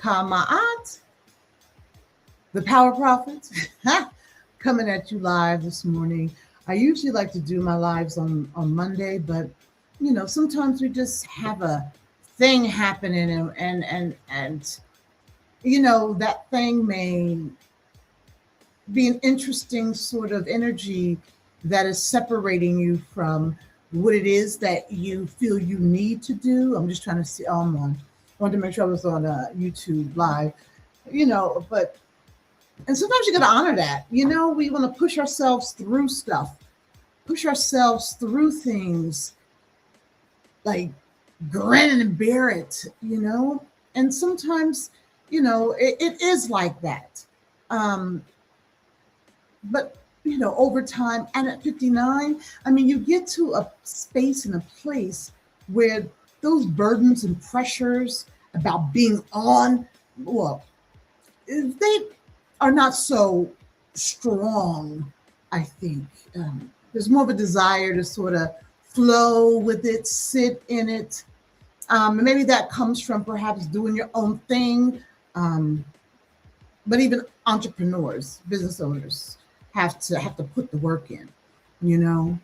Ma'at, the Power Prophets, coming at you live this morning. I usually like to do my lives on Monday, but sometimes we just have a thing happening, and that thing may be an interesting sort of energy that is separating you from what it is that you feel you need to do. I'm just trying to see. Oh, I'm on. I wanted to make sure I was on YouTube live. But and sometimes you got to honor that. We want to push ourselves through stuff, push ourselves through things, like grin and bear it. And sometimes, it is like that. Um, but over time, and at 59, I mean, you get to a space and a place where those burdens and pressures about being on, well, they are not so strong. I think there's more of a desire to sort of flow with it, sit in it. And maybe that comes from perhaps doing your own thing. But even entrepreneurs, business owners have to put the work in, you know.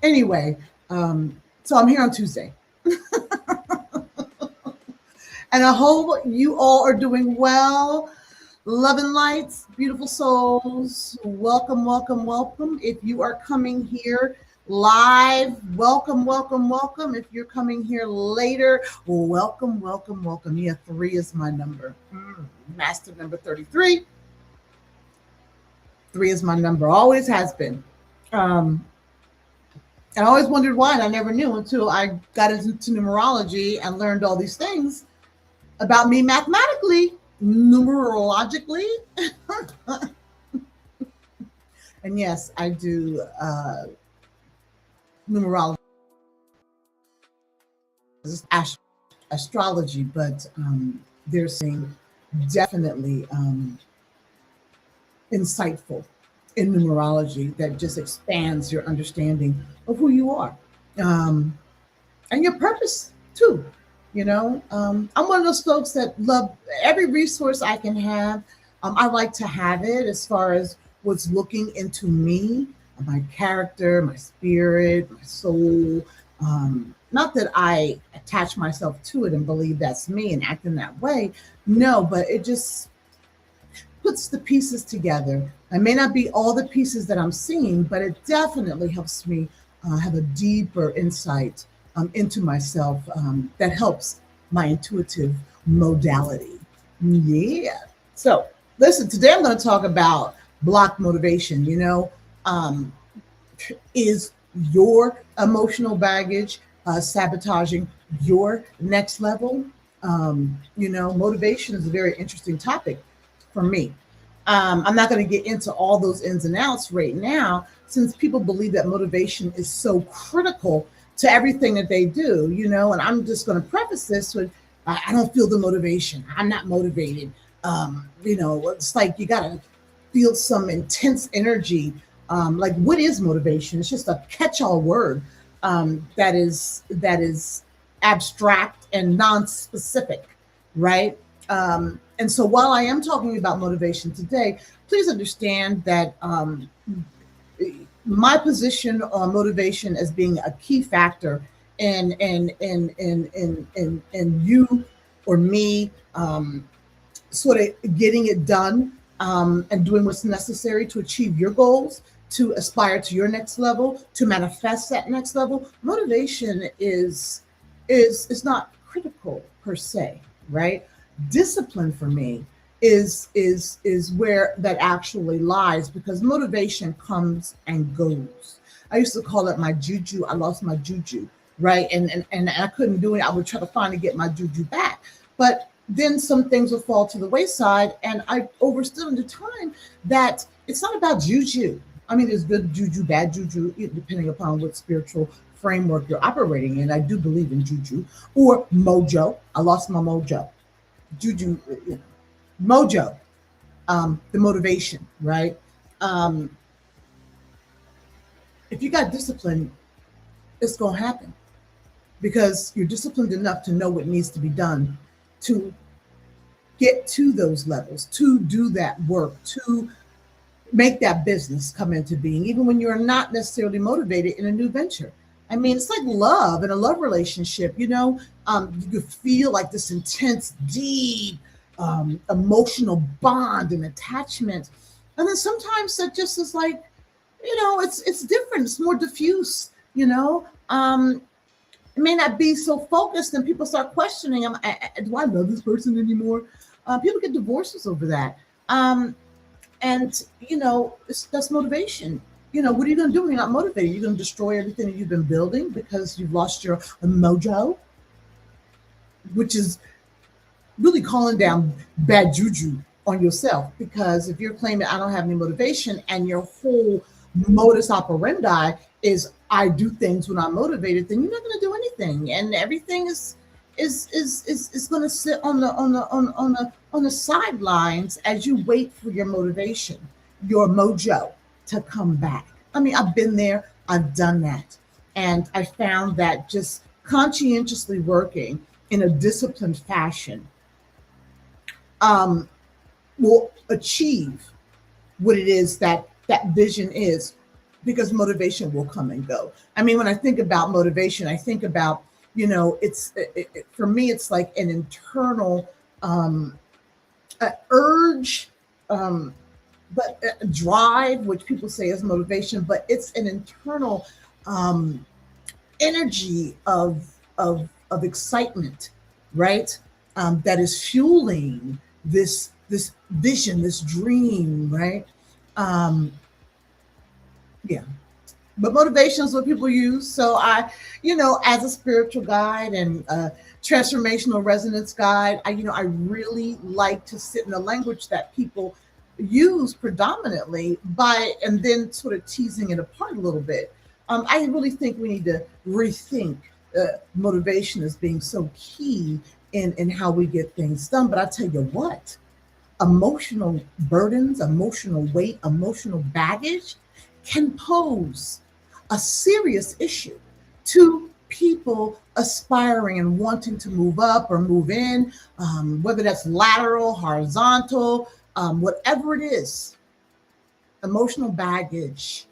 Anyway, so I'm here on Tuesday. And I hope you all are doing well. Love and lights, beautiful souls. Welcome, welcome, welcome. If you are coming here live, welcome, welcome, welcome. If you're coming here later, welcome, welcome, welcome. Yeah, 3 is my number. Master number 33. 3 is my number. Always has been. And I always wondered why, and I never knew until I got into numerology and learned all these things about me mathematically, numerologically. And yes, I do numerology, astrology, but they're saying definitely insightful in numerology that just expands your understanding of who you are and your purpose too. I'm one of those folks that love every resource I can have. I like to have it as far as what's looking into me, my character, my spirit, my soul. Not that I attach myself to it and believe that's me and act in that way. No, but it just puts the pieces together. I may not be all the pieces that I'm seeing, but it definitely helps me have a deeper insight into myself that helps my intuitive modality. Yeah. So listen, today I'm going to talk about block motivation. Is your emotional baggage sabotaging your next level? Motivation is a very interesting topic for me. I'm not going to get into all those ins and outs right now, since people believe that motivation is so critical to everything that they do, and I'm just going to preface this with, I don't feel the motivation. I'm not motivated. It's like you got to feel some intense energy. Like, what is motivation? It's just a catch-all word that is abstract and non-specific, right? And so while I am talking about motivation today, please understand that my position on motivation as being a key factor in you or me sort of getting it done and doing what's necessary to achieve your goals, to aspire to your next level, to manifest that next level. Motivation is not critical per se, right? Discipline for me is where that actually lies, because motivation comes and goes. I used to call it my juju. I lost my juju, right? And I couldn't do it. I would try to finally get my juju back, but then some things would fall to the wayside, and I overstood in the time that it's not about juju. I mean, there's good juju, bad juju, depending upon what spiritual framework you're operating in. I do believe in juju or mojo. I lost my mojo. Juju, mojo, the motivation, right? If you got discipline, it's going to happen because you're disciplined enough to know what needs to be done to get to those levels, to do that work, to make that business come into being, even when you're not necessarily motivated in a new venture. I mean, it's like love in a love relationship, you feel like this intense, deep, emotional bond and attachment. And then sometimes that just is like, it's different. It's more diffuse. It may not be so focused, and people start questioning, do I love this person anymore? People get divorces over that. And that's motivation. What are you going to do when you're not motivated? You're going to destroy everything that you've been building because you've lost your mojo, which is really calling down bad juju on yourself. Because if you're claiming I don't have any motivation, and your whole modus operandi is I do things when I'm motivated, then you're not going to do anything, and everything is going to sit on the sidelines as you wait for your motivation, your mojo to come back. I mean, I've been there, I've done that, and I found that just conscientiously working in a disciplined fashion will achieve what it is that vision is, because motivation will come and go. I mean, when I think about motivation, I think about, for me, it's like an internal urge, but a drive, which people say is motivation, but it's an internal energy of excitement, right? That is fueling this vision, this dream, right? Um, yeah. But motivation is what people use. So as a spiritual guide and a transformational resonance guide, I really like to sit in the language that people use predominantly and then sort of teasing it apart a little bit. I really think we need to rethink motivation as being so key in how we get things done. But I tell you what, emotional burdens, emotional weight, emotional baggage can pose a serious issue to people aspiring and wanting to move up or move in, whether that's lateral, horizontal, whatever it is. Emotional baggage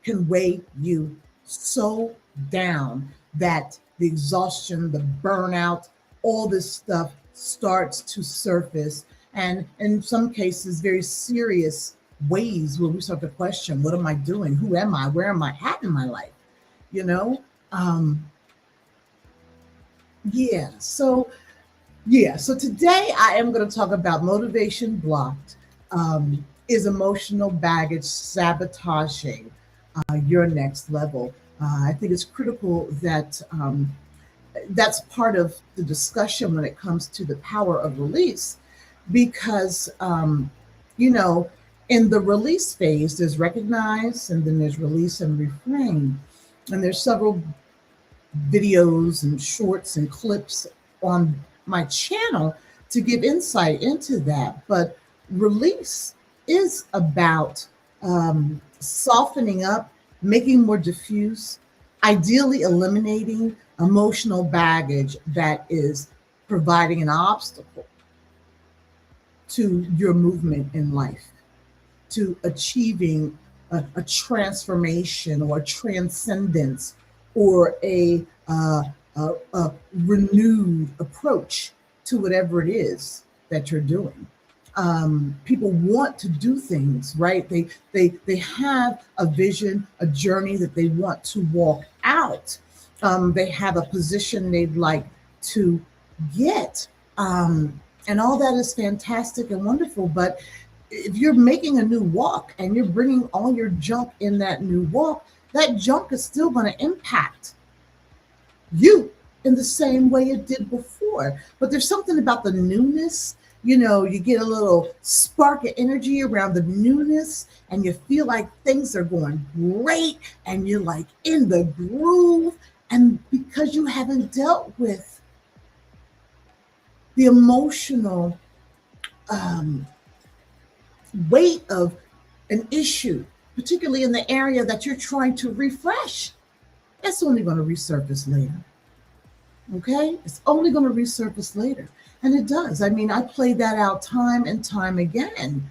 can weigh you so down that the exhaustion, the burnout, all this stuff starts to surface. And in some cases, very serious ways where we start to question, what am I doing? Who am I? Where am I at in my life? You know? Um, yeah. So today I am going to talk about motivation blocked. Is emotional baggage sabotaging your next level? I think it's critical that that's part of the discussion when it comes to the power of release, because you know, in the release phase, there's recognize, and then there's release and refrain, and there's several videos and shorts and clips on my channel to give insight into that. But release is about softening up, making more diffuse, ideally eliminating emotional baggage that is providing an obstacle to your movement in life, to achieving a transformation or a transcendence or a renewed approach to whatever it is that you're doing. People want to do things, right? They have a vision, a journey that they want to walk out. They have a position they'd like to get. And all that is fantastic and wonderful. But if you're making a new walk and you're bringing all your junk in that new walk, that junk is still going to impact you in the same way it did before. But there's something about the newness. You get a little spark of energy around the newness, and you feel like things are going great, and you're like in the groove. And because you haven't dealt with the emotional weight of an issue, particularly in the area that you're trying to refresh, that's only going to resurface later. Okay, it's only going to resurface later, and it does. I mean, I play that out time and time again,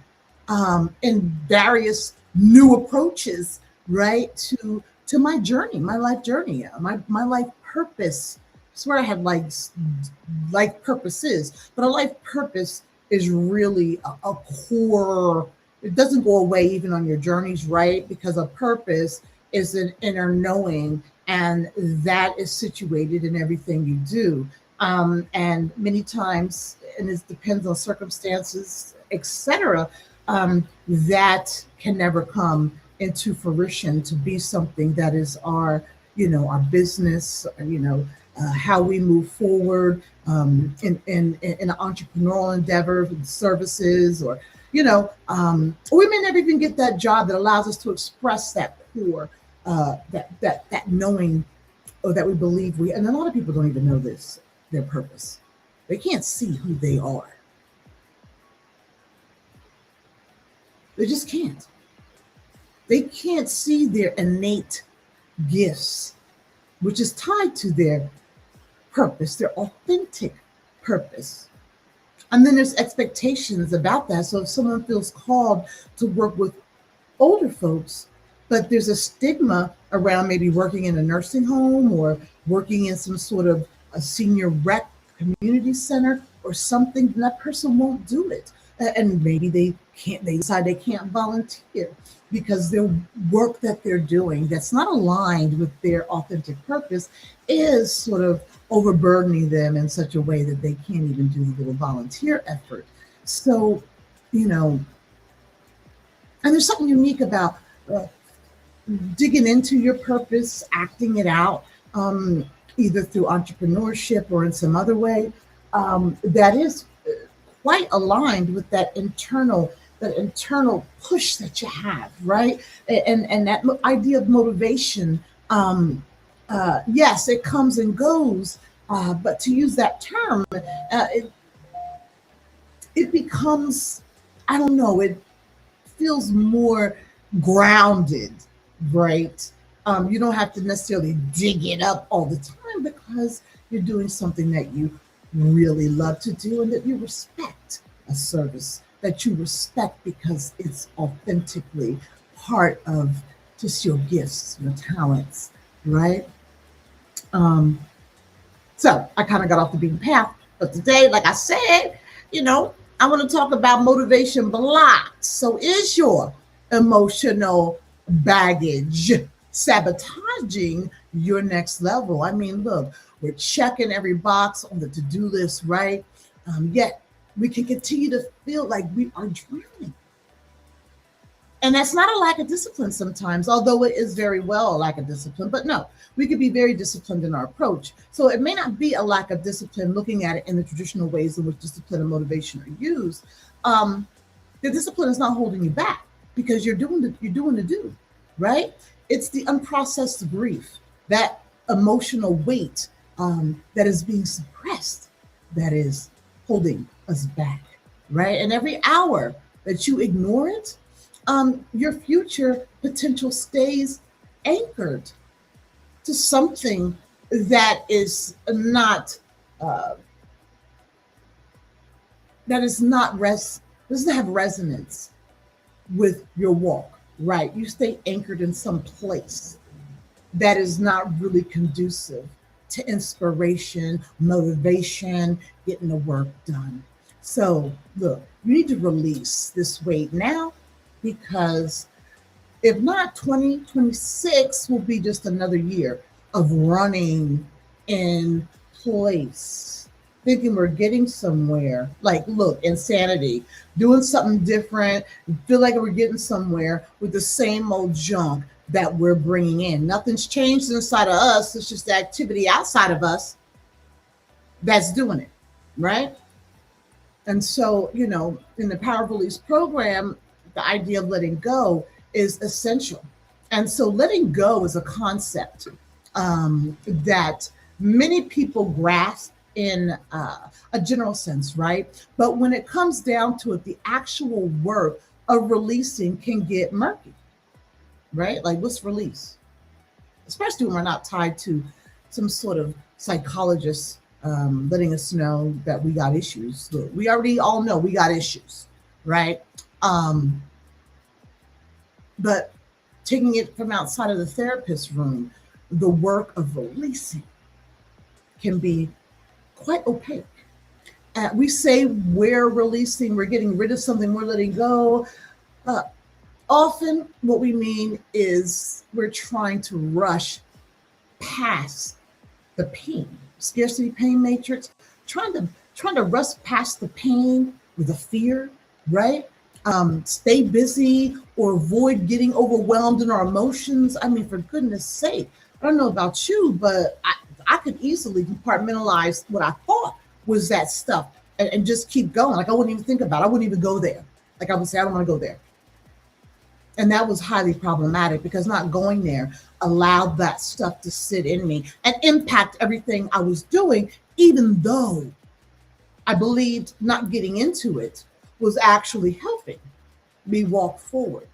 in various new approaches, right, to my journey, my life journey, my life purpose. I swear I had life purposes, but a life purpose is really a core. It doesn't go away even on your journeys, right? Because a purpose is an inner knowing, and that is situated in everything you do. And many times, and it depends on circumstances, etc., that can never come into fruition to be something that is our, our business, how we move forward, in an entrepreneurial endeavor, services, or or we may never even get that job that allows us to express that core, that knowing, or that we believe we. And a lot of people don't even know this, their purpose. They can't see who they are. They just can't. They can't see their innate gifts, which is tied to their purpose, their authentic purpose. And then there's expectations about that. So if someone feels called to work with older folks, but there's a stigma around maybe working in a nursing home or working in some sort of a senior rec community center or something, then that person won't do it. And maybe they decide they can't volunteer because their work that they're doing that's not aligned with their authentic purpose is sort of overburdening them in such a way that they can't even do the little volunteer effort. So, you know, and there's something unique about uh, digging into your purpose, acting it out, either through entrepreneurship or in some other way, that is quite aligned with that internal push that you have, right? And that idea of motivation. Yes, it comes and goes, but to use that term, it becomes, I don't know, it feels more grounded, right? You don't have to necessarily dig it up all the time because you're doing something that you really love to do and that you respect, a service that you respect because it's authentically part of just your gifts, your talents, right? Um, so I kind of got off the beaten path, but today, like I said, I want to talk about motivation blocks. So, is your emotional baggage sabotaging your next level? I mean, look, we're checking every box on the to do list, right? Yet we can continue to feel like we are drowning. And that's not a lack of discipline sometimes, although it is very well a lack of discipline. But no, we could be very disciplined in our approach. So it may not be a lack of discipline looking at it in the traditional ways in which discipline and motivation are used. Um, the discipline is not holding you back because you're doing the do, right? It's the unprocessed grief, that emotional weight, that is being suppressed, that is holding us back, right? And every hour that you ignore it, your future potential stays anchored to something that is not uh, that is not doesn't have resonance with your walk, right? You stay anchored in some place that is not really conducive to inspiration, motivation, getting the work done. So, look, you need to release this weight now because if not, 2026 will be just another year of running in place, thinking we're getting somewhere. Like, look, insanity, doing something different, feel like we're getting somewhere with the same old junk that we're bringing in. Nothing's changed inside of us. It's just the activity outside of us that's doing it, right? And so, in the Power Release program, the idea of letting go is essential. And so, letting go is a concept that many people grasp in a general sense, right? But when it comes down to it, the actual work of releasing can get murky, right? Like, what's release? Especially when we're not tied to some sort of psychologists letting us know that we got issues. Look, we already all know we got issues, right? Um, but taking it from outside of the therapist room, the work of releasing can be quite opaque. We say we're releasing, we're getting rid of something, we're letting go. Uh, Often, what we mean is we're trying to rush past the pain, scarcity pain matrix, trying to rush past the pain with the fear, right? Stay busy or avoid getting overwhelmed in our emotions. I mean, for goodness sake, I don't know about you, but I could easily compartmentalize what I thought was that stuff and just keep going. Like I wouldn't even think about it. I wouldn't even go there. Like I would say, I don't want to go there. And that was highly problematic because not going there allowed that stuff to sit in me and impact everything I was doing, even though I believed not getting into it was actually helping me walk forward.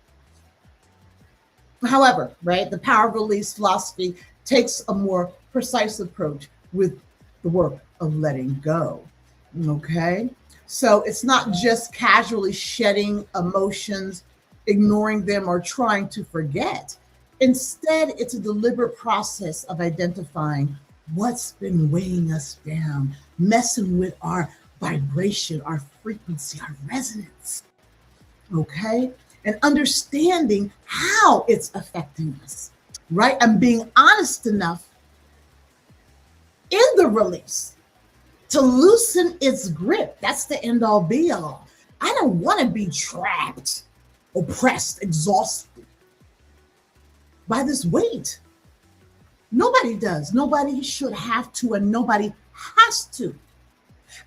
However, right, the power of release philosophy takes a more precise approach with the work of letting go. Okay. So it's not just casually shedding emotions, ignoring them, or trying to forget. Instead, it's a deliberate process of identifying what's been weighing us down, messing with our vibration, our frequency, our resonance. Okay. And understanding how it's affecting us, right? And being honest enough in the release to loosen its grip. That's the end all be all. I don't want to be trapped, oppressed, exhausted by this weight. Nobody does. Nobody should have to, and nobody has to.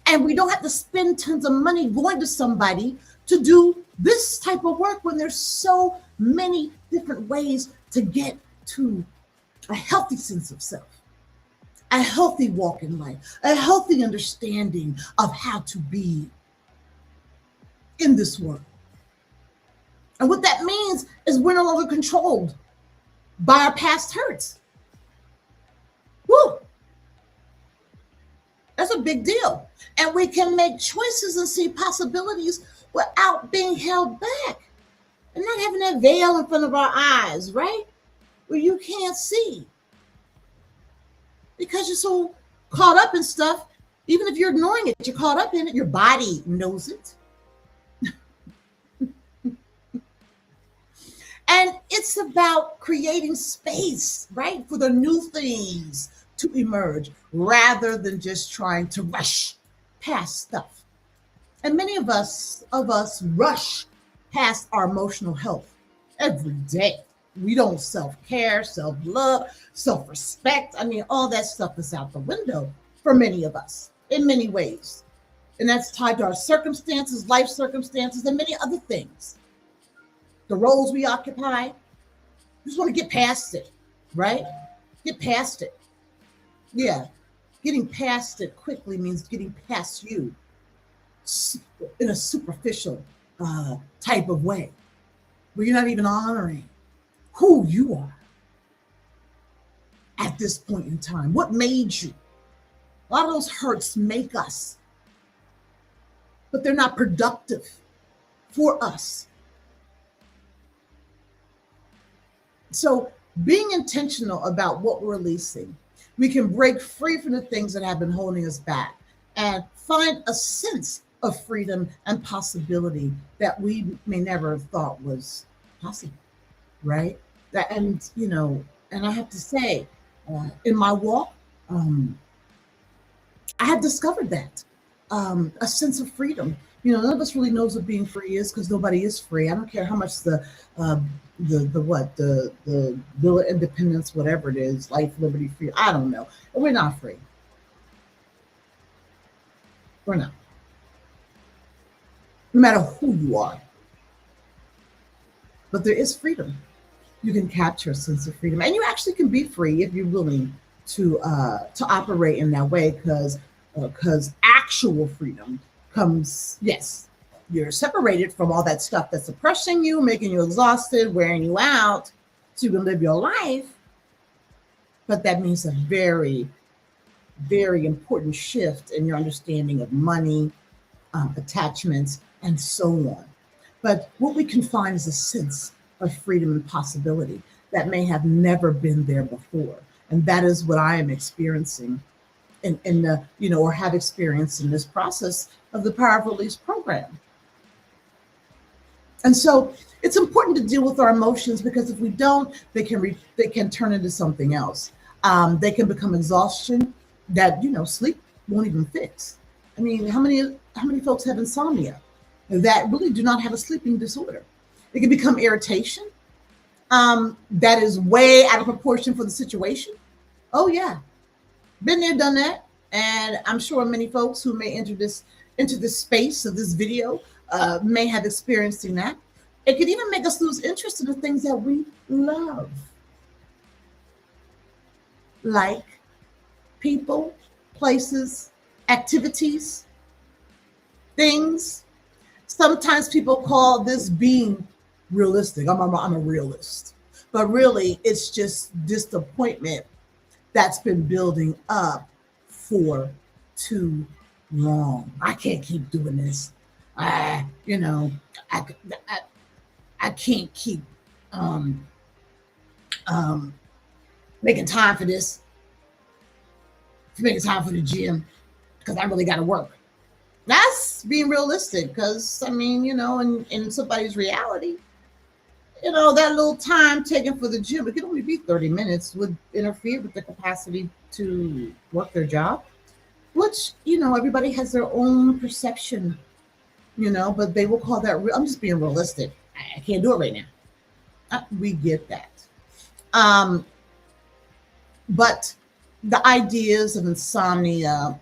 And we don't have to spend tons of money going to somebody to do this type of work when there's so many different ways to get to a healthy sense of self, a healthy walk in life, a healthy understanding of how to be in this world. And what that means is we're no longer controlled by our past hurts. Woo! That's a big deal. And we can make choices and see possibilities without being held back and not having that veil in front of our eyes, right? Where you can't see because you're so caught up in stuff. Even if you're ignoring it, you're caught up in it. Your body knows it. And it's about creating space, right, for the new things to emerge rather than just trying to rush past stuff. And many of us rush past our emotional health every day. We don't self-care, self-love, self-respect. I mean, all that stuff is out the window for many of us in many ways. And that's tied to our circumstances, life circumstances, and many other things. The roles we occupy, you just want to get past it, right? Get past it. Yeah. Getting past it quickly means getting past you in a superficial type of way where you're not even honoring who you are at this point in time. What made you? A lot of those hurts make us, but they're not productive for us. So being intentional about what we're releasing, we can break free from the things that have been holding us back and find a sense of freedom and possibility that we may never have thought was possible, right? And I have to say, in my walk, I have discovered that a sense of freedom. None of us really knows what being free is because nobody is free. I don't care how much the Bill of Independence, whatever it is, life, liberty, free. I don't know. We're not free. We're not. No matter who you are. But there is freedom. You can capture a sense of freedom, and you actually can be free if you're willing to operate in that way. Because actual freedom comes, yes, you're separated from all that stuff that's oppressing you, making you exhausted, wearing you out, so you can live your life. But that means a very very important shift in your understanding of money, attachments, and so on. But what we can find is a sense of freedom and possibility that may have never been there before. And that is what I am experiencing in the, or have experienced in this process of the Power of Release program. And so it's important to deal with our emotions, because if we don't, they can turn into something else. They can become exhaustion that sleep won't even fix. I mean, how many folks have insomnia that really do not have a sleeping disorder? It can become irritation that is way out of proportion for the situation. Oh yeah, been there, done that, and I'm sure many folks who may enter this into this space of this video may have experiencing that. It could even make us lose interest in the things that we love, like people, places, activities, things. Sometimes people call this being realistic. I'm a realist, but really it's just disappointment that's been building up for too long. I can't keep doing this. I, you know, I, I, I can't keep um, um, making time for this, making time for the gym, because I really got to work. That's being realistic, because I mean, in somebody's reality, that little time taken for the gym, it could only be 30 minutes, would interfere with the capacity to work their job, which, everybody has their own perception, but they will call that real. I'm just being realistic. I can't do it right now. We get that. Um, but the ideas of insomnia,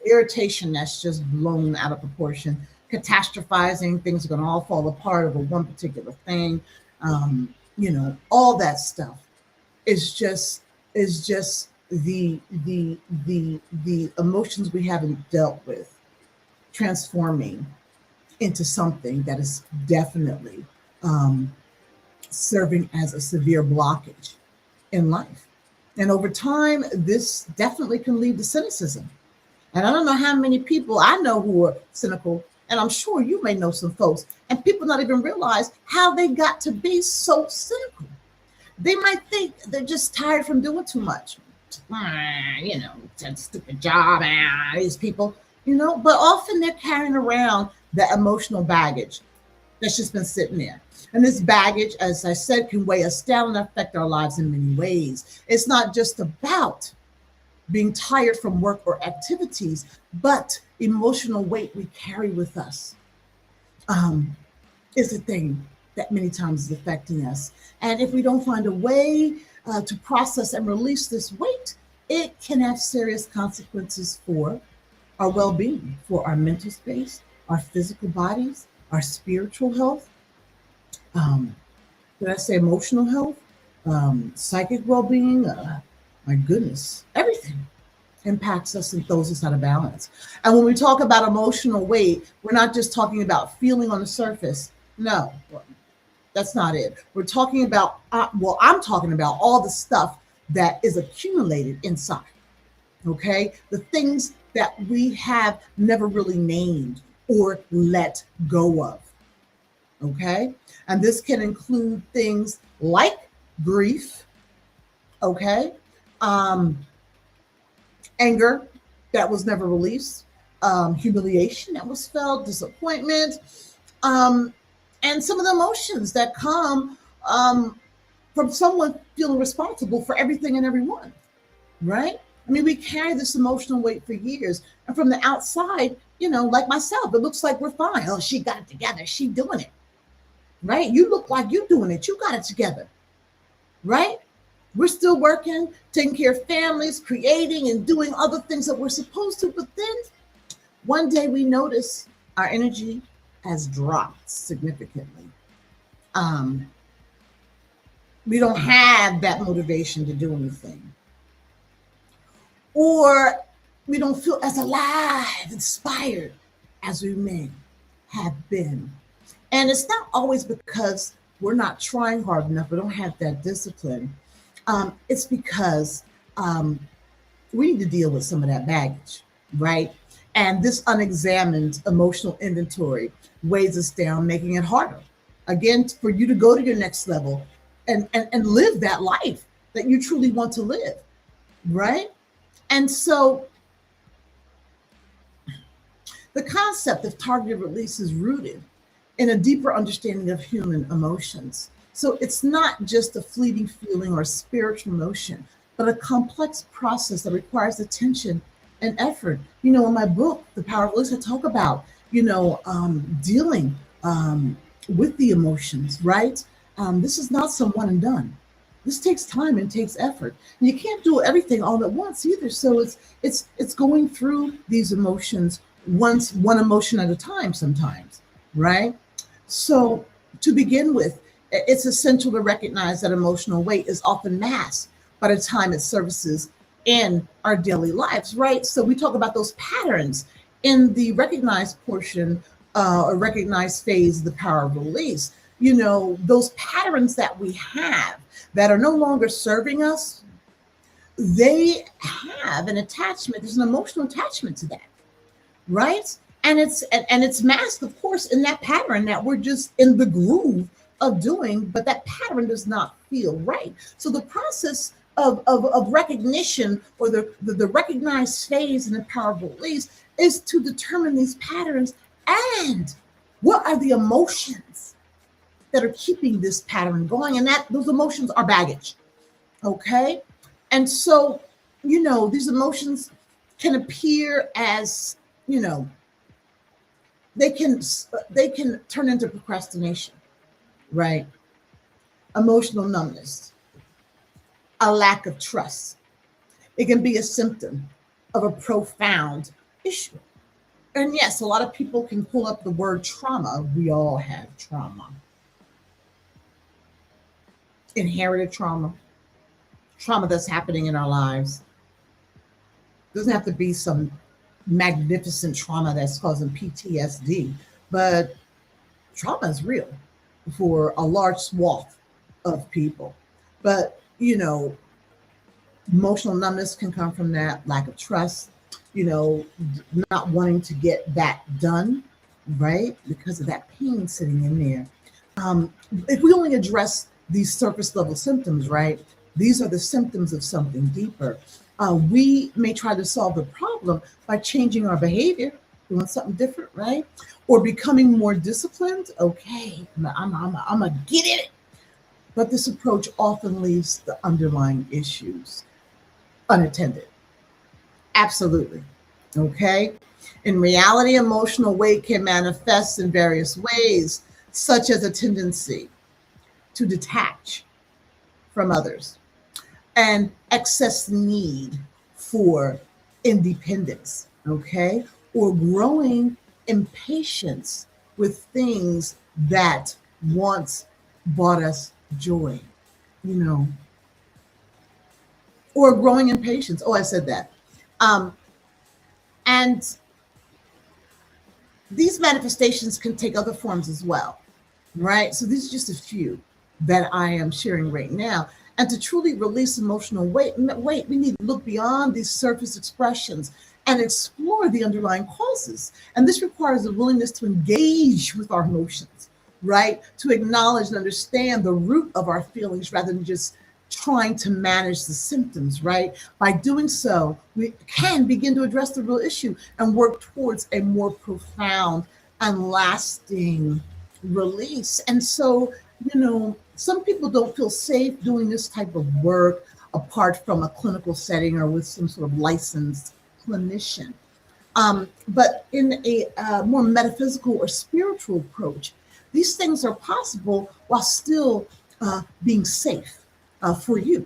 irritation that's just blown out of proportion, catastrophizing, things are going to all fall apart over one particular thing, all that stuff is just the emotions we haven't dealt with transforming into something that is definitely serving as a severe blockage in life. And over time, this definitely can lead to cynicism. And I don't know how many people I know who are cynical, and I'm sure you may know some folks, and people not even realize how they got to be so cynical. They might think they're just tired from doing too much. That stupid job, these people, but often they're carrying around that emotional baggage that's just been sitting there. And this baggage, as I said, can weigh us down and affect our lives in many ways. It's not just about being tired from work or activities, but emotional weight we carry with us is a thing that many times is affecting us. And if we don't find a way to process and release this weight, it can have serious consequences for our well-being, for our mental space, our physical bodies, our spiritual health, did I say emotional health, psychic well-being, my goodness, everything impacts us and throws us out of balance. And when we talk about emotional weight, we're not just talking about feeling on the surface. No, that's not it. We're talking about, I'm talking about all the stuff that is accumulated inside, okay? The things that we have never really named or let go of, okay? And this can include things like grief, okay? Anger that was never released, humiliation that was felt, disappointment, and some of the emotions that come from someone feeling responsible for everything and everyone, right? I mean, we carry this emotional weight for years. And from the outside, like myself, it looks like we're fine. Oh, she got it together. She doing it, right? You look like you're doing it. You got it together, right? We're still working, taking care of families, creating and doing other things that we're supposed to. But then one day we notice our energy has dropped significantly. We don't have that motivation to do anything. Or we don't feel as alive, inspired as we may have been. And it's not always because we're not trying hard enough, we don't have that discipline. It's because we need to deal with some of that baggage, right? And this unexamined emotional inventory weighs us down, making it harder, again, for you to go to your next level and live that life that you truly want to live, right? And so the concept of targeted release is rooted in a deeper understanding of human emotions. So it's not just a fleeting feeling or spiritual notion, but a complex process that requires attention and effort. In my book, The Power of Release, I talk about, dealing with the emotions, right? This is not some one and done. This takes time and takes effort. And you can't do everything all at once either. So it's going through these emotions one emotion at a time sometimes, right? So to begin with, it's essential to recognize that emotional weight is often masked by the time it surfaces in our daily lives, right? So we talk about those patterns in the recognized portion or recognized phase of the power of release. Those patterns that we have that are no longer serving us, they have an attachment. There's an emotional attachment to that, right? And it's masked, of course, in that pattern that we're just in the groove of doing, but that pattern does not feel right. So the process of recognition, or the recognized phase in the power of release, is to determine these patterns and what are the emotions that are keeping this pattern going, and that those emotions are baggage. Okay. And so, these emotions can appear as, you know, they can turn into procrastination, right? Emotional numbness, a lack of trust. It can be a symptom of a profound issue. And yes, a lot of people can pull up the word trauma. We all have trauma, inherited trauma, trauma that's happening in our lives. It doesn't have to be some magnificent trauma that's causing PTSD, but trauma is real for a large swath of people. But, emotional numbness can come from that lack of trust, not wanting to get that done, right? Because of that pain sitting in there. If we only address these surface level symptoms, right? These are the symptoms of something deeper. We may try to solve the problem by changing our behavior, doing something different, right? Or becoming more disciplined. Okay, I'm gonna get it. But this approach often leaves the underlying issues unattended. Absolutely. Okay. In reality, emotional weight can manifest in various ways, such as a tendency to detach from others and excess need for independence, okay? Or growing impatience with things that once brought us joy, you know, or growing impatience. Oh, I said that. Um, and these manifestations can take other forms as well, right? So these are just a few that I am sharing right now. And to truly release emotional weight, we need to look beyond these surface expressions and explore the underlying causes. And this requires a willingness to engage with our emotions, right? To acknowledge and understand the root of our feelings rather than just trying to manage the symptoms, right? By doing so, we can begin to address the real issue and work towards a more profound and lasting release. And so, some people don't feel safe doing this type of work apart from a clinical setting or with some sort of licensed clinician. But in a more metaphysical or spiritual approach, these things are possible while still being safe for you,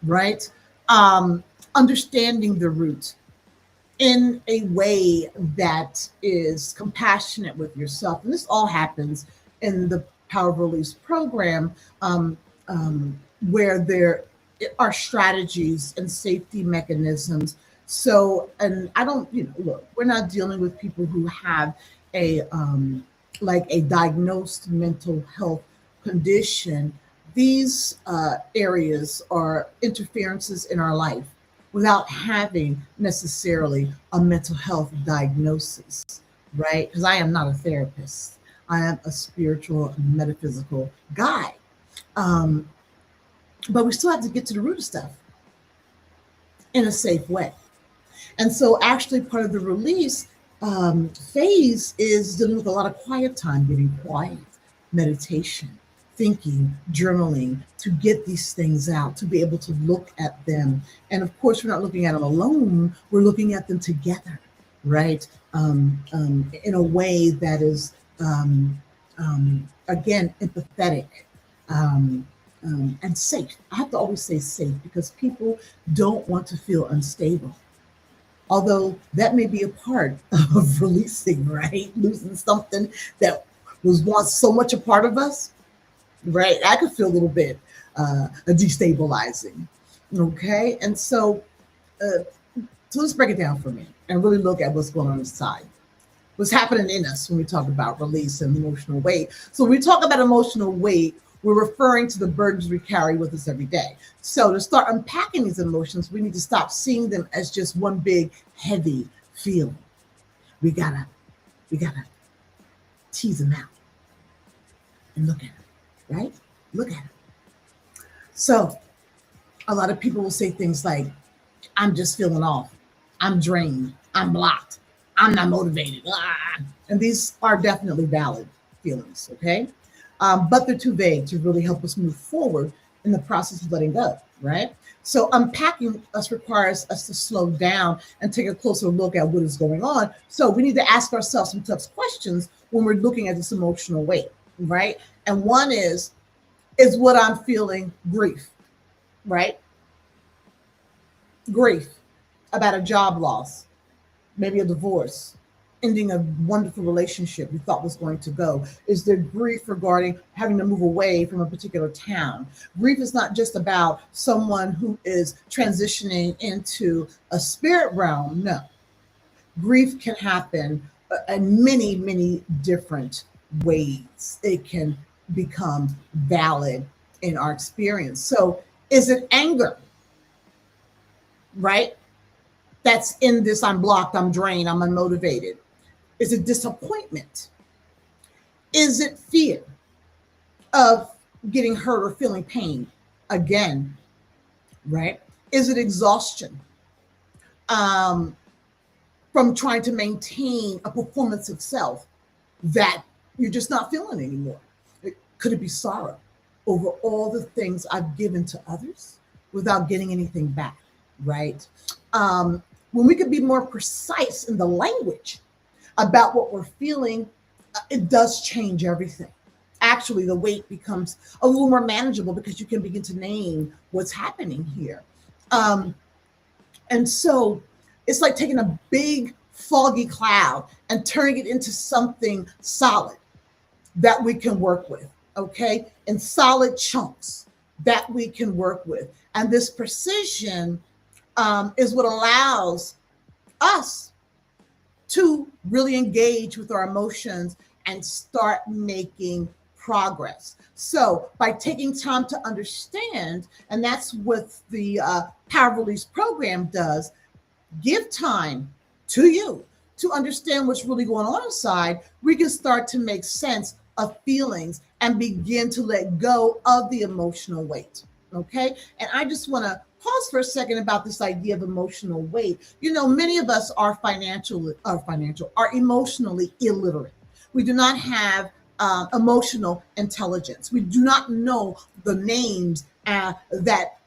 right? Understanding the root in a way that is compassionate with yourself. And this all happens in the Power of Release program, where there are strategies and safety mechanisms. So, and I don't, look, we're not dealing with people who have a like a diagnosed mental health condition. These areas are interferences in our life. without having necessarily a mental health diagnosis, right? Because I am not a therapist. I am a spiritual and metaphysical guide. Um, but we still have to get to the root of stuff in a safe way. And so, actually, part of the release phase is dealing with a lot of quiet time, getting quiet, meditation, thinking, journaling to get these things out, to be able to look at them. And of course, we're not looking at them alone, we're looking at them together, right? In a way that is, again, empathetic. And safe. I have to always say safe because people don't want to feel unstable. Although that may be a part of releasing, right? Losing something that was once so much a part of us, right? I could feel a little bit destabilizing. Okay. And so let's break it down for me and really look at what's going on inside. What's happening in us when we talk about release and emotional weight. So when we talk about emotional weight, we're referring to the burdens we carry with us every day. So to start unpacking these emotions, we need to stop seeing them as just one big heavy feeling. We gotta tease them out and look at them, right? Look at them. So a lot of people will say things like, I'm just feeling off. I'm drained. I'm blocked. I'm not motivated. Ah. And these are definitely valid feelings, okay? But they're too vague to really help us move forward in the process of letting go, right? So unpacking us requires us to slow down and take a closer look at what is going on. So we need to ask ourselves some tough questions when we're looking at this emotional weight, right? And one is what I'm feeling grief, right? Grief about a job loss, maybe a divorce, ending a wonderful relationship you thought was going to go? Is there grief regarding having to move away from a particular town? Grief is not just about someone who is transitioning into a spirit realm. No, grief can happen in many, many different ways. It can become valid in our experience. So, is it anger, right? That's in this I'm blocked, I'm drained, I'm unmotivated. Is it disappointment? Is it fear of getting hurt or feeling pain again, right? Is it exhaustion um, from trying to maintain a performance of self that you're just not feeling anymore? Could it be sorrow over all the things I've given to others without getting anything back, right? When we could be more precise in the language about what we're feeling, it does change everything. Actually, the weight becomes a little more manageable because you can begin to name what's happening here. Um, and so it's like taking a big foggy cloud and turning it into something solid that we can work with, okay? In solid chunks that we can work with. And this precision is what allows us to really engage with our emotions and start making progress. So, by taking time to understand, and that's what the Power Release program does, give time to you to understand what's really going on inside, we can start to make sense of feelings and begin to let go of the emotional weight. Okay. And I just want to pause for a second about this idea of emotional weight. You know, many of us are are emotionally illiterate. We do not have emotional intelligence. We do not know the names that that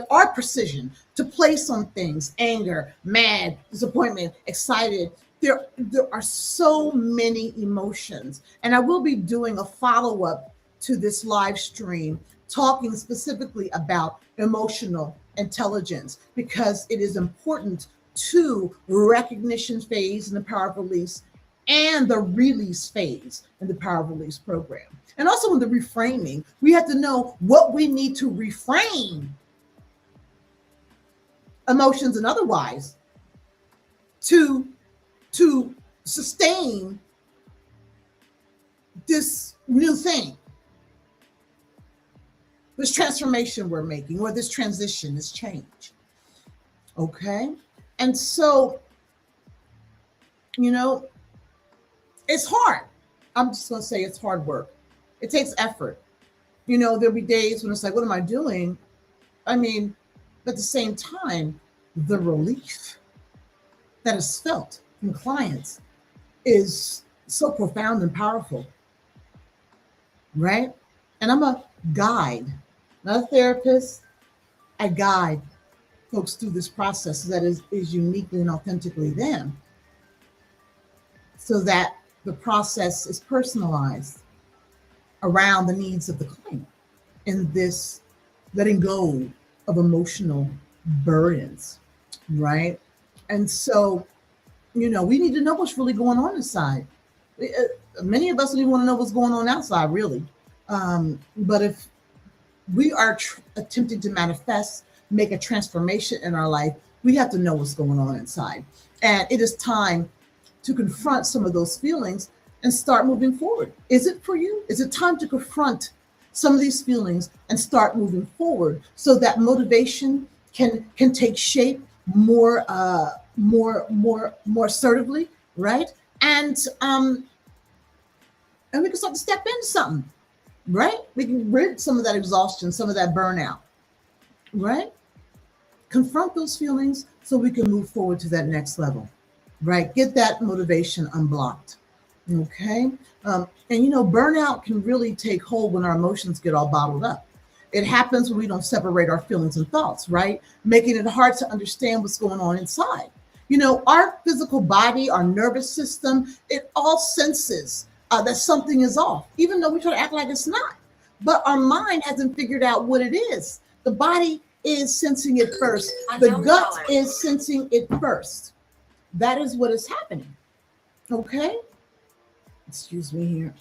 are precision to place on things: anger, mad, disappointment, excited. There are so many emotions, and I will be doing a follow up to this live stream talking specifically about emotional intelligence because it is important to recognition phase in the power of release and the release phase in the power of release program. And also in the reframing, we have to know what we need to reframe, emotions and otherwise, to sustain this new thing. this transformation we're making, or this transition, this change. Okay. And so, you know, it's hard. I'm just going to say it's hard work. It takes effort. There'll be days when it's like, what am I doing? I mean, but at the same time, the relief that is felt from clients is so profound and powerful, right? And I'm a guide, not a therapist. I guide folks through this process that is uniquely and authentically them, so that the process is personalized around the needs of the client in this letting go of emotional burdens, right? And so, we need to know what's really going on inside. Many of us don't even want to know what's going on outside, really. But if we are attempting to manifest, make a transformation in our life, we have to know what's going on inside. And it is time to confront some of those feelings and start moving forward. Is it for you? Is it time to confront some of these feelings and start moving forward so that motivation can take shape more assertively, right? And we can start to step into something, right? We can rid some of that exhaustion, some of that burnout, right? Confront those feelings so we can move forward to that next level, right? Get that motivation unblocked. Okay. And burnout can really take hold when our emotions get all bottled up. It happens when we don't separate our feelings and thoughts, right? Making it hard to understand what's going on inside. Our physical body, our nervous system, it all senses that something is off, even though we try to act like it's not. But our mind hasn't figured out what it is. The body is sensing it first. The gut is sensing it first. That is what is happening. Okay? Excuse me here.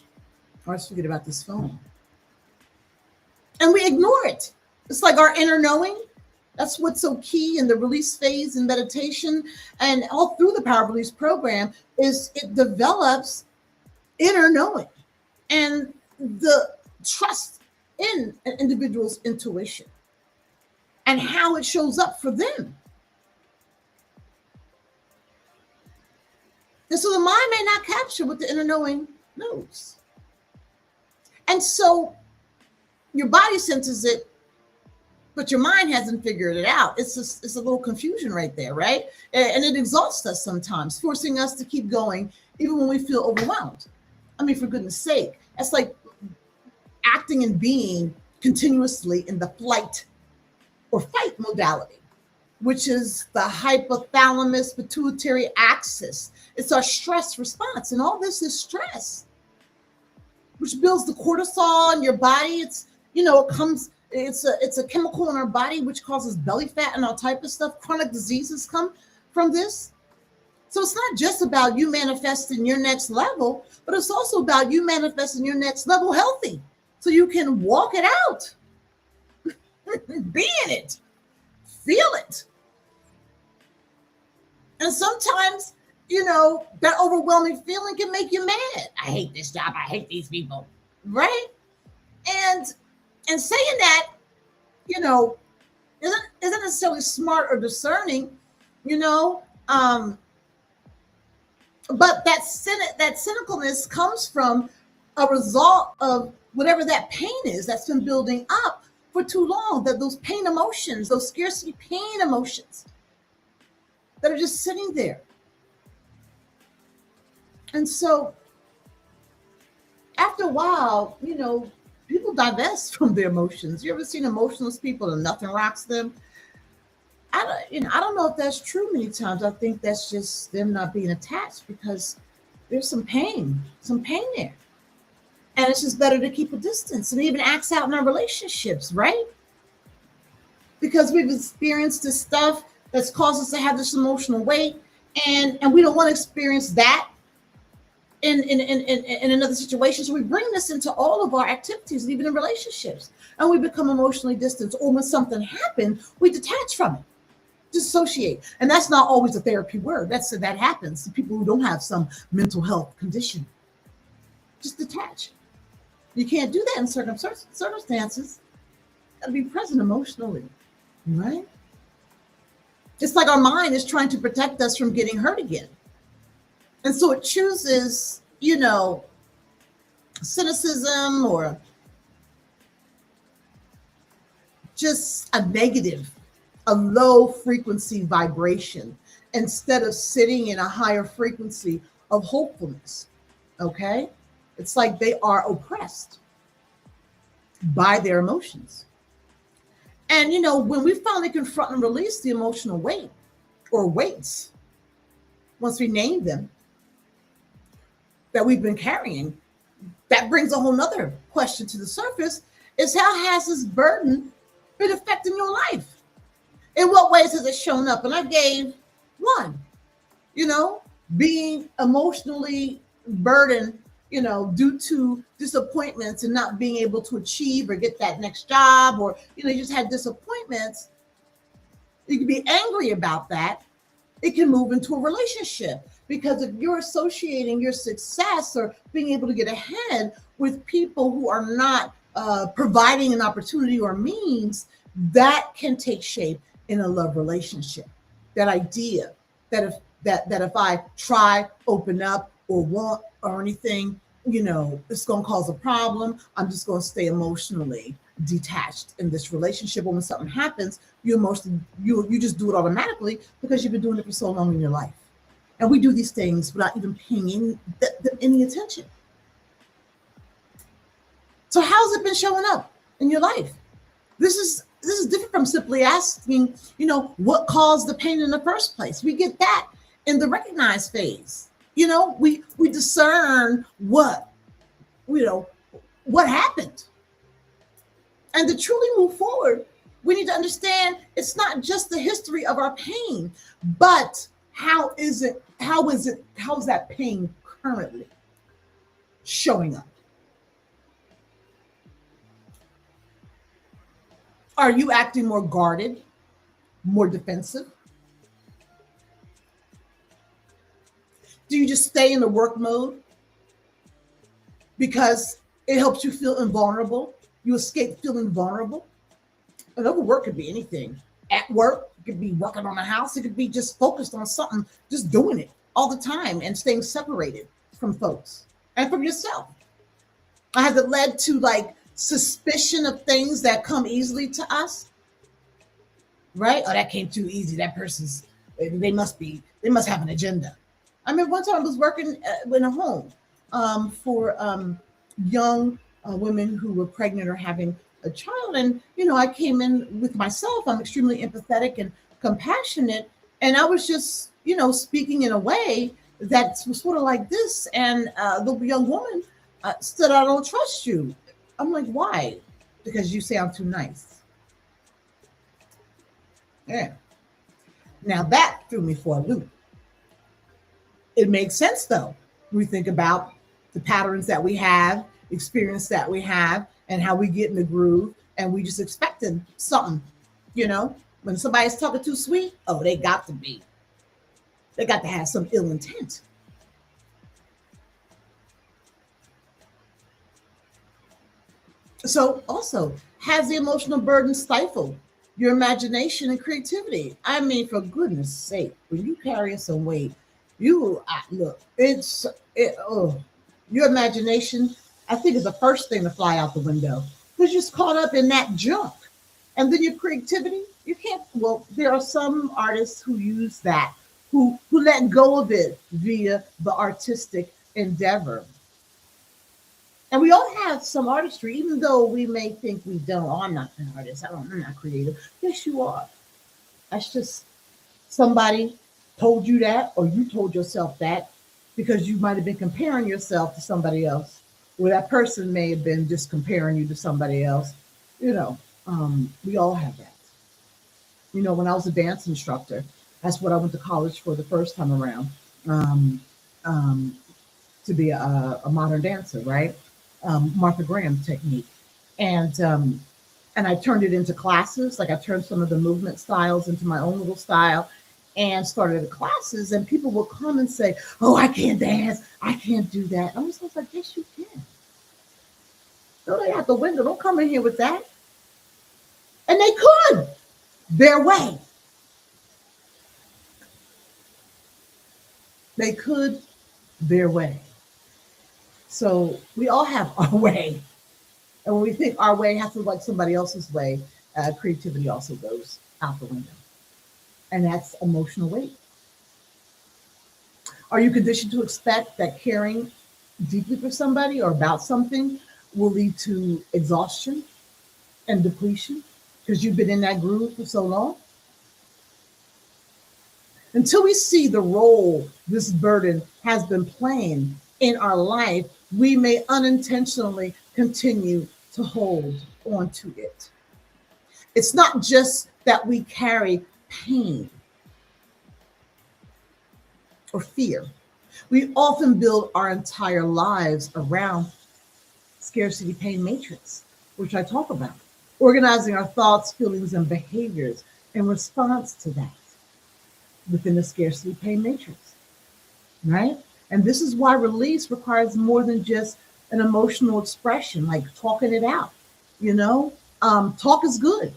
I always forget about this phone. And we ignore it. It's like our inner knowing. That's what's so key in the release phase in meditation and all through the Power Release program is it develops inner knowing and the trust in an individual's intuition and how it shows up for them. And so the mind may not capture what the inner knowing knows. And so your body senses it, but your mind hasn't figured it out. It's a little confusion right there, right? And it exhausts us sometimes, forcing us to keep going even when we feel overwhelmed. I mean, for goodness sake, that's like acting and being continuously in the flight or fight modality, which is the hypothalamus pituitary axis. It's our stress response. And all this is stress, which builds the cortisol in your body. It's a chemical in our body which causes belly fat and all type of stuff. Chronic diseases come from this. So it's not just about you manifesting your next level, but it's also about you manifesting your next level healthy so you can walk it out, be in it, feel it. And sometimes, that overwhelming feeling can make you mad. I hate this job. I hate these people, right? And saying that, isn't necessarily smart or discerning, but that cynicalness comes from a result of whatever that pain is that's been building up for too long, that those pain emotions, those scarcity pain emotions that are just sitting there. And so after a while, people divest from their emotions. You ever seen emotionless people and nothing rocks them? I don't know if that's true many times. I think that's just them not being attached because there's some pain there. And it's just better to keep a distance and even acts out in our relationships, right? Because we've experienced this stuff that's caused us to have this emotional weight and we don't want to experience that in another situation. So we bring this into all of our activities, even in relationships, and we become emotionally distant. Or when something happens, we detach from it, dissociate. And that's not always a therapy word. That happens to people who don't have some mental health condition. Just detach. You can't do that in certain circumstances. Gotta be present emotionally, right? It's like our mind is trying to protect us from getting hurt again. And so it chooses, cynicism or just a negative, a low frequency vibration instead of sitting in a higher frequency of hopefulness. Okay? It's like they are oppressed by their emotions. And when we finally confront and release the emotional weight or weights, once we name them, that we've been carrying, that brings a whole nother question to the surface is how has this burden been affecting your life? In what ways has it shown up? And I gave one, you know, being emotionally burdened, due to disappointments and not being able to achieve or get that next job, or, you just had disappointments. You can be angry about that. It can move into a relationship because if you're associating your success or being able to get ahead with people who are not providing an opportunity or means, that can take shape in a love relationship. That idea that if I try, open up, or want or anything, it's going to cause a problem. I'm just going to stay emotionally detached in this relationship. Or when something happens, you just do it automatically because you've been doing it for so long in your life. And we do these things without even paying any attention. So how's it been showing up in your life? This is different from simply asking, what caused the pain in the first place. We get that in the recognize phase. We discern what happened. And to truly move forward, we need to understand it's not just the history of our pain, but how is that pain currently showing up? Are you acting more guarded, more defensive? Do you just stay in the work mode because it helps you feel invulnerable? You escape feeling vulnerable. And overwork could be anything. At work, it could be working on a house. It could be just focused on something, just doing it all the time and staying separated from folks and from yourself. Has it led to like suspicion of things that come easily to us? Right? Oh, that came too easy. That person's, they must have an agenda. I mean, one time I was working in a home for young women who were pregnant or having a child. And, I came in with myself. I'm extremely empathetic and compassionate. And I was just, speaking in a way that was sort of like this. And the young woman said, I don't trust you. I'm like, why? Because you say I'm too nice. Yeah. Now that threw me for a loop. It makes sense though. We think about the patterns that we have, experience that we have, and how we get in the groove, and we just expecting something. When somebody's talking too sweet, oh, they got to have some ill intent. So also, has the emotional burden stifled your imagination and creativity? I mean, for goodness sake, when you carry some weight, look, oh, your imagination, I think, is the first thing to fly out the window because you're just caught up in that junk. And then your creativity, you can't, well, there are some artists who use that, who let go of it via the artistic endeavor. And we all have some artistry, even though we may think we don't. Oh, I'm not an artist. I'm not creative. Yes, you are. That's just somebody told you that, or you told yourself that because you might have been comparing yourself to somebody else, or that person may have been just comparing you to somebody else. We all have that. When I was a dance instructor, that's what I went to college for the first time around, um, um, to be a modern dancer, right? Martha Graham technique, and I turned it into classes. Like I turned some of the movement styles into my own little style, and started the classes. And people will come and say, "Oh, I can't dance. I can't do that." I was like, "Yes, you can. Throw that out the window. Don't come in here with that." And they could their way. They could their way. So we all have our way. And when we think our way has to look like somebody else's way, creativity also goes out the window. And that's emotional weight. Are you conditioned to expect that caring deeply for somebody or about something will lead to exhaustion and depletion because you've been in that groove for so long? Until we see the role this burden has been playing in our life, we may unintentionally continue to hold on to it. It's not just that we carry pain or fear. We often build our entire lives around scarcity pain matrix, which I talk about, organizing our thoughts, feelings, and behaviors in response to that within the scarcity pain matrix, right? And this is why release requires more than just an emotional expression, like talking it out. You know, talk is good.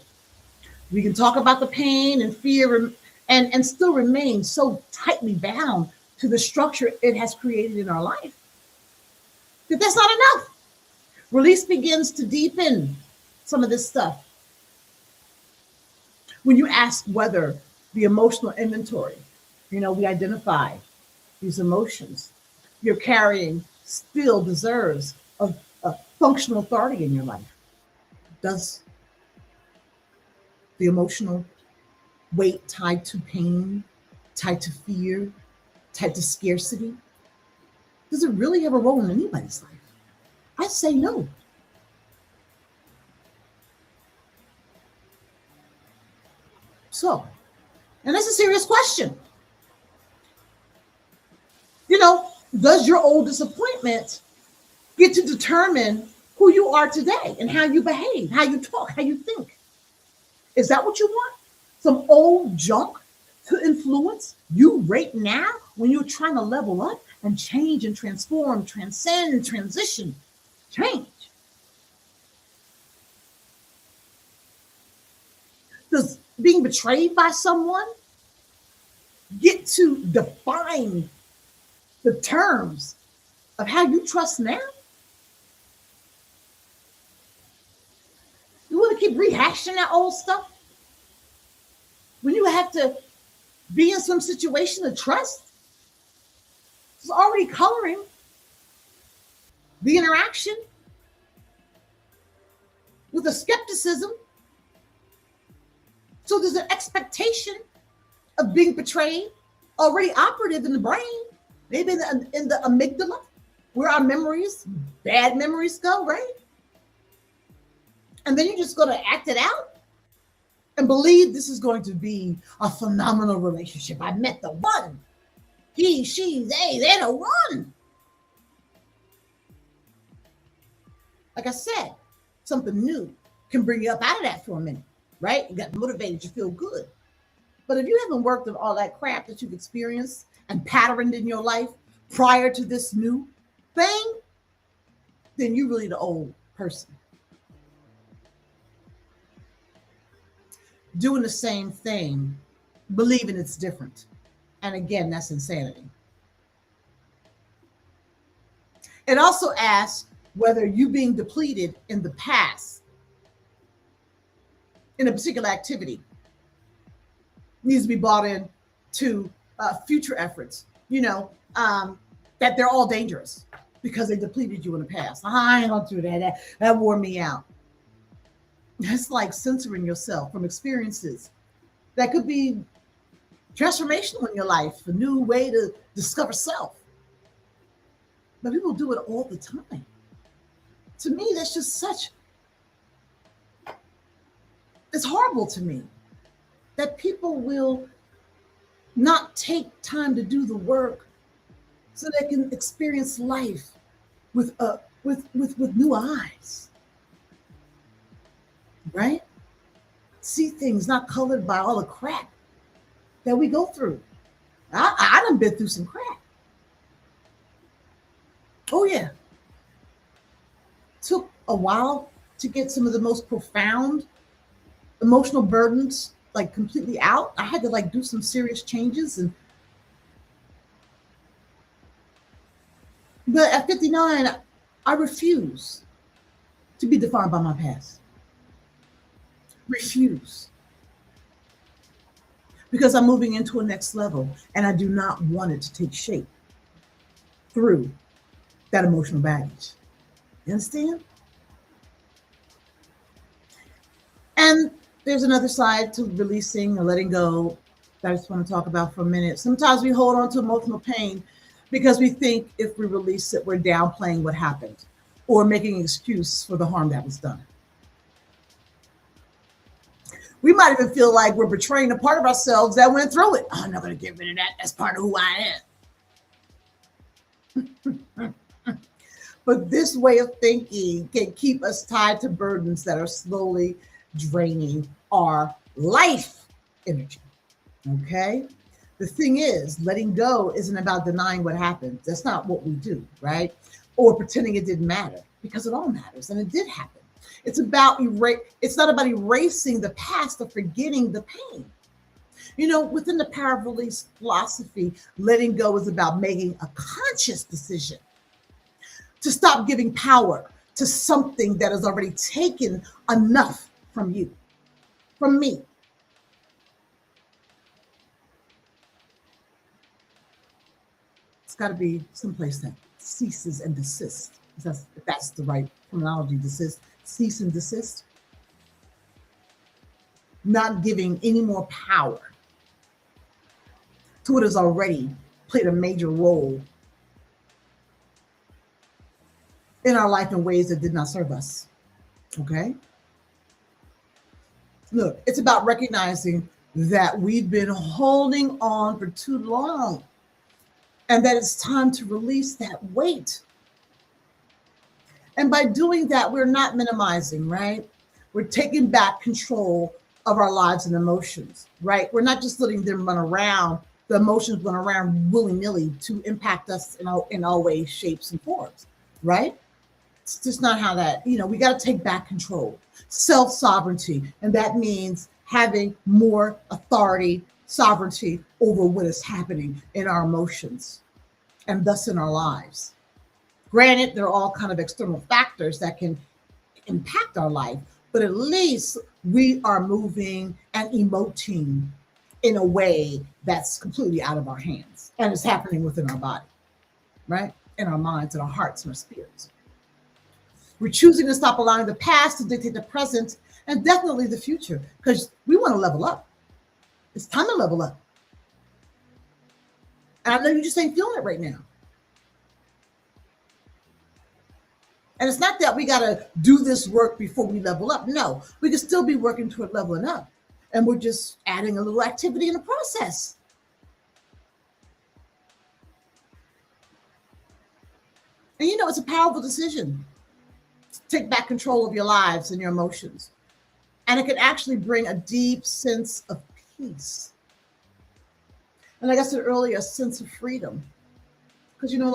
We can talk about the pain and fear and still remain so tightly bound to the structure it has created in our life that that's not enough. Release begins to deepen some of this stuff when you ask whether the emotional inventory, we identify these emotions you're carrying still deserves a functional authority in your life. Does the emotional weight tied to pain, tied to fear, tied to scarcity, does it really have a role in anybody's life? I say no. So, and that's a serious question. You know, does your old disappointment get to determine who you are today and how you behave, how you talk, how you think? Is that what you want? Some old junk to influence you right now when you're trying to level up and change and transform, transcend, transition, change? Does being betrayed by someone get to define the terms of how you trust now? You want to keep rehashing that old stuff when you have to be in some situation of trust? It's already coloring the interaction with a skepticism. So there's an expectation of being betrayed already operative in the brain, maybe in the amygdala, where our memories, bad memories go, right? And then you're just going to act it out and believe this is going to be a phenomenal relationship. I met the one. He, she, they're the one. Like I said, something new can bring you up out of that for a minute, right? You got motivated, you feel good. But if you haven't worked on all that crap that you've experienced and patterned in your life prior to this new thing, then you're really the old person doing the same thing, believing it's different. And again, that's insanity. It also asks whether you being depleted in the past in a particular activity needs to be brought in to future efforts, that they're all dangerous because they depleted you in the past. I ain't gonna do that. That wore me out. It's like censoring yourself from experiences that could be transformational in your life, a new way to discover self. But people do it all the time. To me, that's just it's horrible to me that people will not take time to do the work so they can experience life with new eyes, right? See things not colored by all the crap that we go through. I done been through some crap. Oh yeah, took a while to get some of the most profound emotional burdens like completely out. I had to like do some serious changes. And but at 59, I refuse to be defined by my past. Refuse. Because I'm moving into a next level and I do not want it to take shape through that emotional baggage. You understand? And there's another side to releasing or letting go that I just want to talk about for a minute. Sometimes we hold on to emotional pain because we think if we release it, we're downplaying what happened or making an excuse for the harm that was done. We might even feel like we're betraying a part of ourselves that went through it. Oh, I'm not going to get rid of that. That's part of who I am. But this way of thinking can keep us tied to burdens that are slowly draining our life energy. Okay? The thing is, letting go isn't about denying what happened. That's not what we do, right? Or pretending it didn't matter, because it all matters and it did happen. It's not about erasing the past or forgetting the pain. You know, within the power of release philosophy, letting go is about making a conscious decision to stop giving power to something that has already taken enough from you, from me. It's got to be someplace that ceases and desists. If that's the right terminology, desist, cease and desist. Not giving any more power to what has already played a major role in our life in ways that did not serve us. Okay? Look, it's about recognizing that we've been holding on for too long and that it's time to release that weight. And by doing that, we're not minimizing, right? We're taking back control of our lives and emotions, right? We're not just letting them run around, the emotions run around willy-nilly to impact us in all ways, shapes, and forms, right? It's just not how that, we got to take back control, self-sovereignty. And that means having more authority, sovereignty over what is happening in our emotions and thus in our lives. Granted, there are all kind of external factors that can impact our life, but at least we are moving and emoting in a way that's completely out of our hands and it's happening within our body, right? In our minds and our hearts and our spirits. We're choosing to stop allowing the past to dictate the present and definitely the future because we want to level up. It's time to level up. And I know you just ain't feeling it right now. And it's not that we got to do this work before we level up. No, we can still be working toward leveling up. And we're just adding a little activity in the process. And it's a powerful decision to take back control of your lives and your emotions. And it can actually bring a deep sense of peace. And like I said earlier, a sense of freedom. Because you're no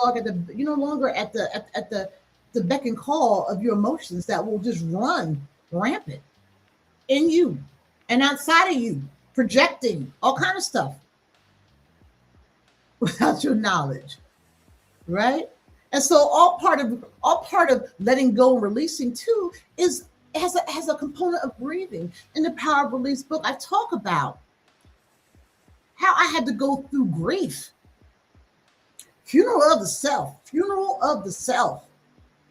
longer at the beck and call of your emotions that will just run rampant in you and outside of you, projecting all kind of stuff without your knowledge, right? And so all part of letting go and releasing too has a component of grieving. In the Power of Release book, I talk about how I had to go through grief, funeral of the self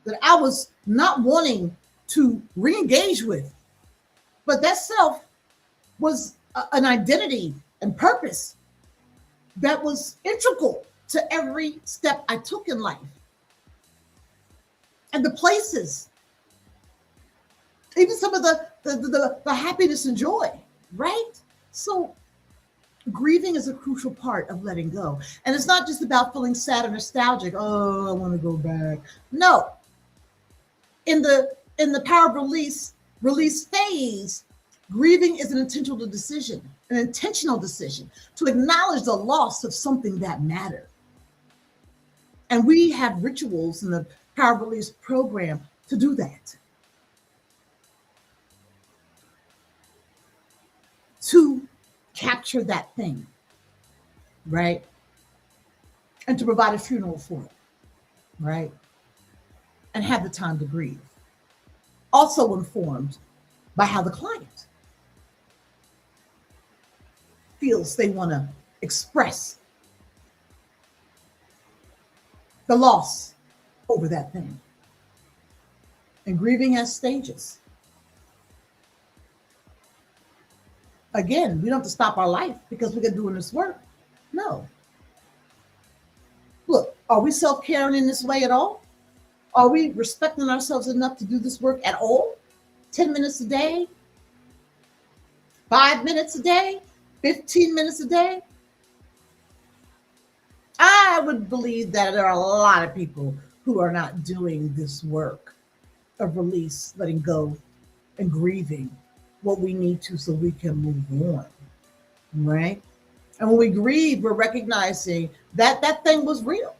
that I was not wanting to re-engage with. But that self was an identity and purpose that was integral to every step I took in life. And the places, even some of the happiness and joy, right? So grieving is a crucial part of letting go. And it's not just about feeling sad or nostalgic. Oh, I want to go back. No. In the Power of release phase, grieving is an intentional decision to acknowledge the loss of something that mattered. And we have rituals in the Power of Release program to do that. to capture that thing, right? And to provide a funeral for it, right? And have the time to grieve. Also informed by how the client feels they want to express the loss over that thing. And grieving has stages. Again, we don't have to stop our life because we're doing this work. No. Look, are we self-caring in this way at all? Are we respecting ourselves enough to do this work at all? 10 minutes a day? 5 minutes a day? 15 minutes a day? I would believe that there are a lot of people who are not doing this work of release, letting go, and grieving what we need to so we can move on, right? And when we grieve, we're recognizing that that thing was real,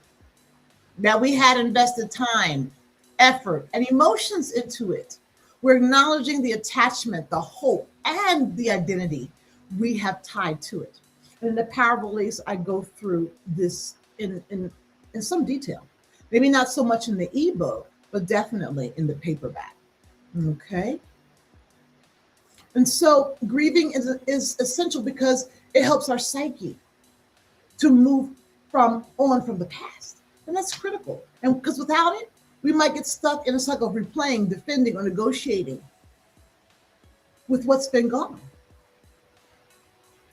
that we had invested time, effort, and emotions into it. We're acknowledging the attachment, the hope, and the identity we have tied to it. And in the Power of Release, I go through this in some detail. Maybe not so much in the ebook, but definitely in the paperback. Okay. And so grieving is essential because it helps our psyche to move from the past. And that's critical. And because without it, we might get stuck in a cycle of replaying, defending, or negotiating with what's been gone.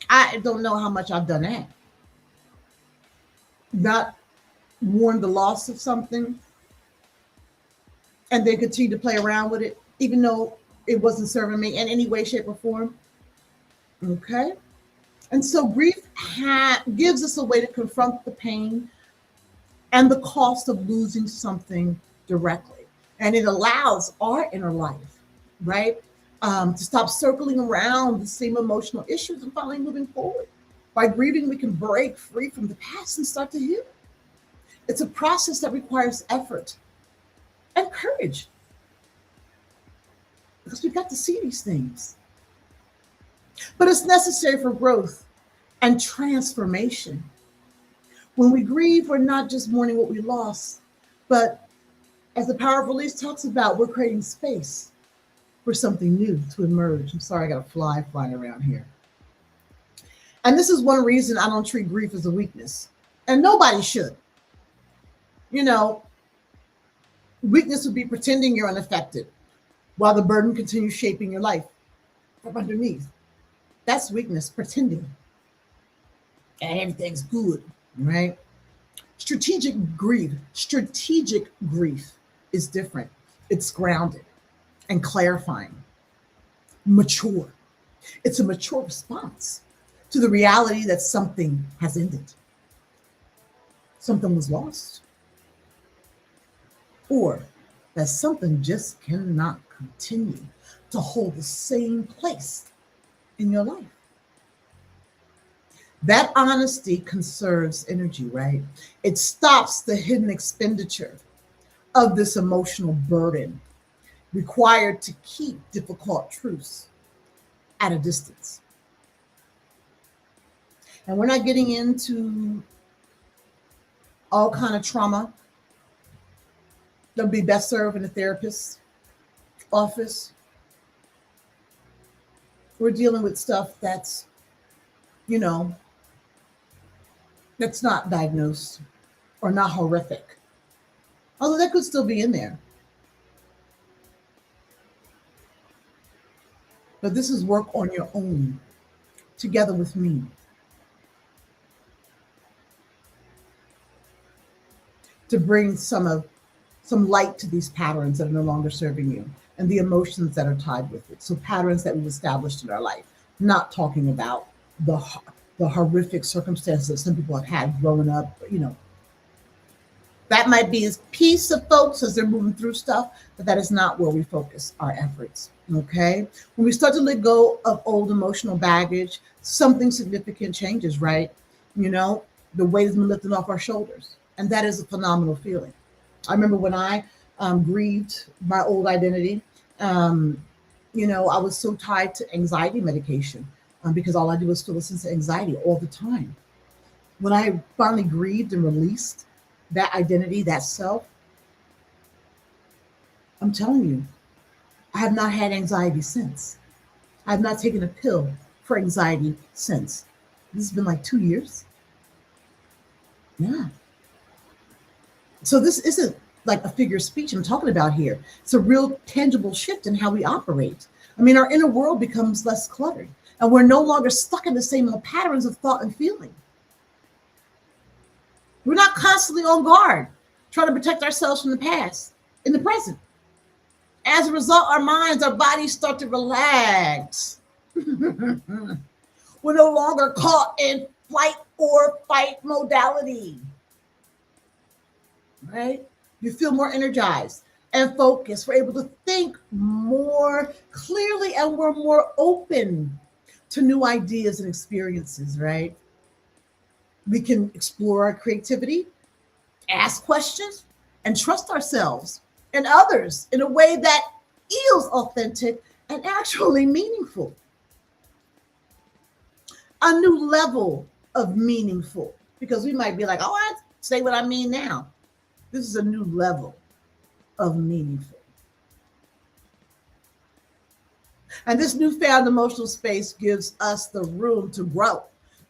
I don't know how much I've done that. Not mourn the loss of something and then continue to play around with it, even though it wasn't serving me in any way, shape, or form. Okay. And so grief gives us a way to confront the pain and the cost of losing something directly. And it allows our inner life, right, to stop circling around the same emotional issues and finally moving forward. By grieving, we can break free from the past and start to heal. It's a process that requires effort and courage because we've got to see these things. But it's necessary for growth and transformation. When we grieve, we're not just mourning what we lost, but as the Power of Release talks about, we're creating space for something new to emerge. I'm sorry, I got a fly flying around here. And this is one reason I don't treat grief as a weakness. And nobody should. You know, weakness would be pretending you're unaffected while the burden continues shaping your life from underneath. That's weakness, pretending. And everything's good, right? Strategic grief is different. It's grounded and clarifying, mature. It's a mature response to the reality that something has ended. Something was lost. Or that something just cannot continue to hold the same place in your life. That honesty conserves energy, right? It stops the hidden expenditure of this emotional burden required to keep difficult truths at a distance. And we're not getting into all kind of trauma that'll be best served in a therapist's office. We're dealing with stuff that's, that's not diagnosed or not horrific. Although that could still be in there. But this is work on your own, together with me. To bring some light to these patterns that are no longer serving you and the emotions that are tied with it. So patterns that we've established in our life, not talking about the horrific circumstances that some people have had growing up, that might be a piece of folks as they're moving through stuff, but that is not where we focus our efforts, okay? When we start to let go of old emotional baggage, something significant changes, right? The weight has been lifted off our shoulders, and that is a phenomenal feeling. I remember when I grieved my old identity, I was so tied to anxiety medication because all I do is feel a sense of anxiety all the time. When I finally grieved and released that identity, that self, I'm telling you, I have not had anxiety since. I have not taken a pill for anxiety since. This has been like 2 years. Yeah. So this isn't like a figure of speech I'm talking about here. It's a real tangible shift in how we operate. I mean, our inner world becomes less cluttered, and we're no longer stuck in the same old patterns of thought and feeling. We're not constantly on guard, trying to protect ourselves from the past in the present. As a result, our minds, our bodies start to relax. We're no longer caught in flight or fight modality, right? You feel more energized and focused. We're able to think more clearly, and we're more open to new ideas and experiences, right? We can explore our creativity, ask questions, and trust ourselves and others in a way that feels authentic and actually meaningful. A new level of meaningful, because we might be like, oh, I say what I mean now. This is a new level of meaningful. And this newfound emotional space gives us the room to grow,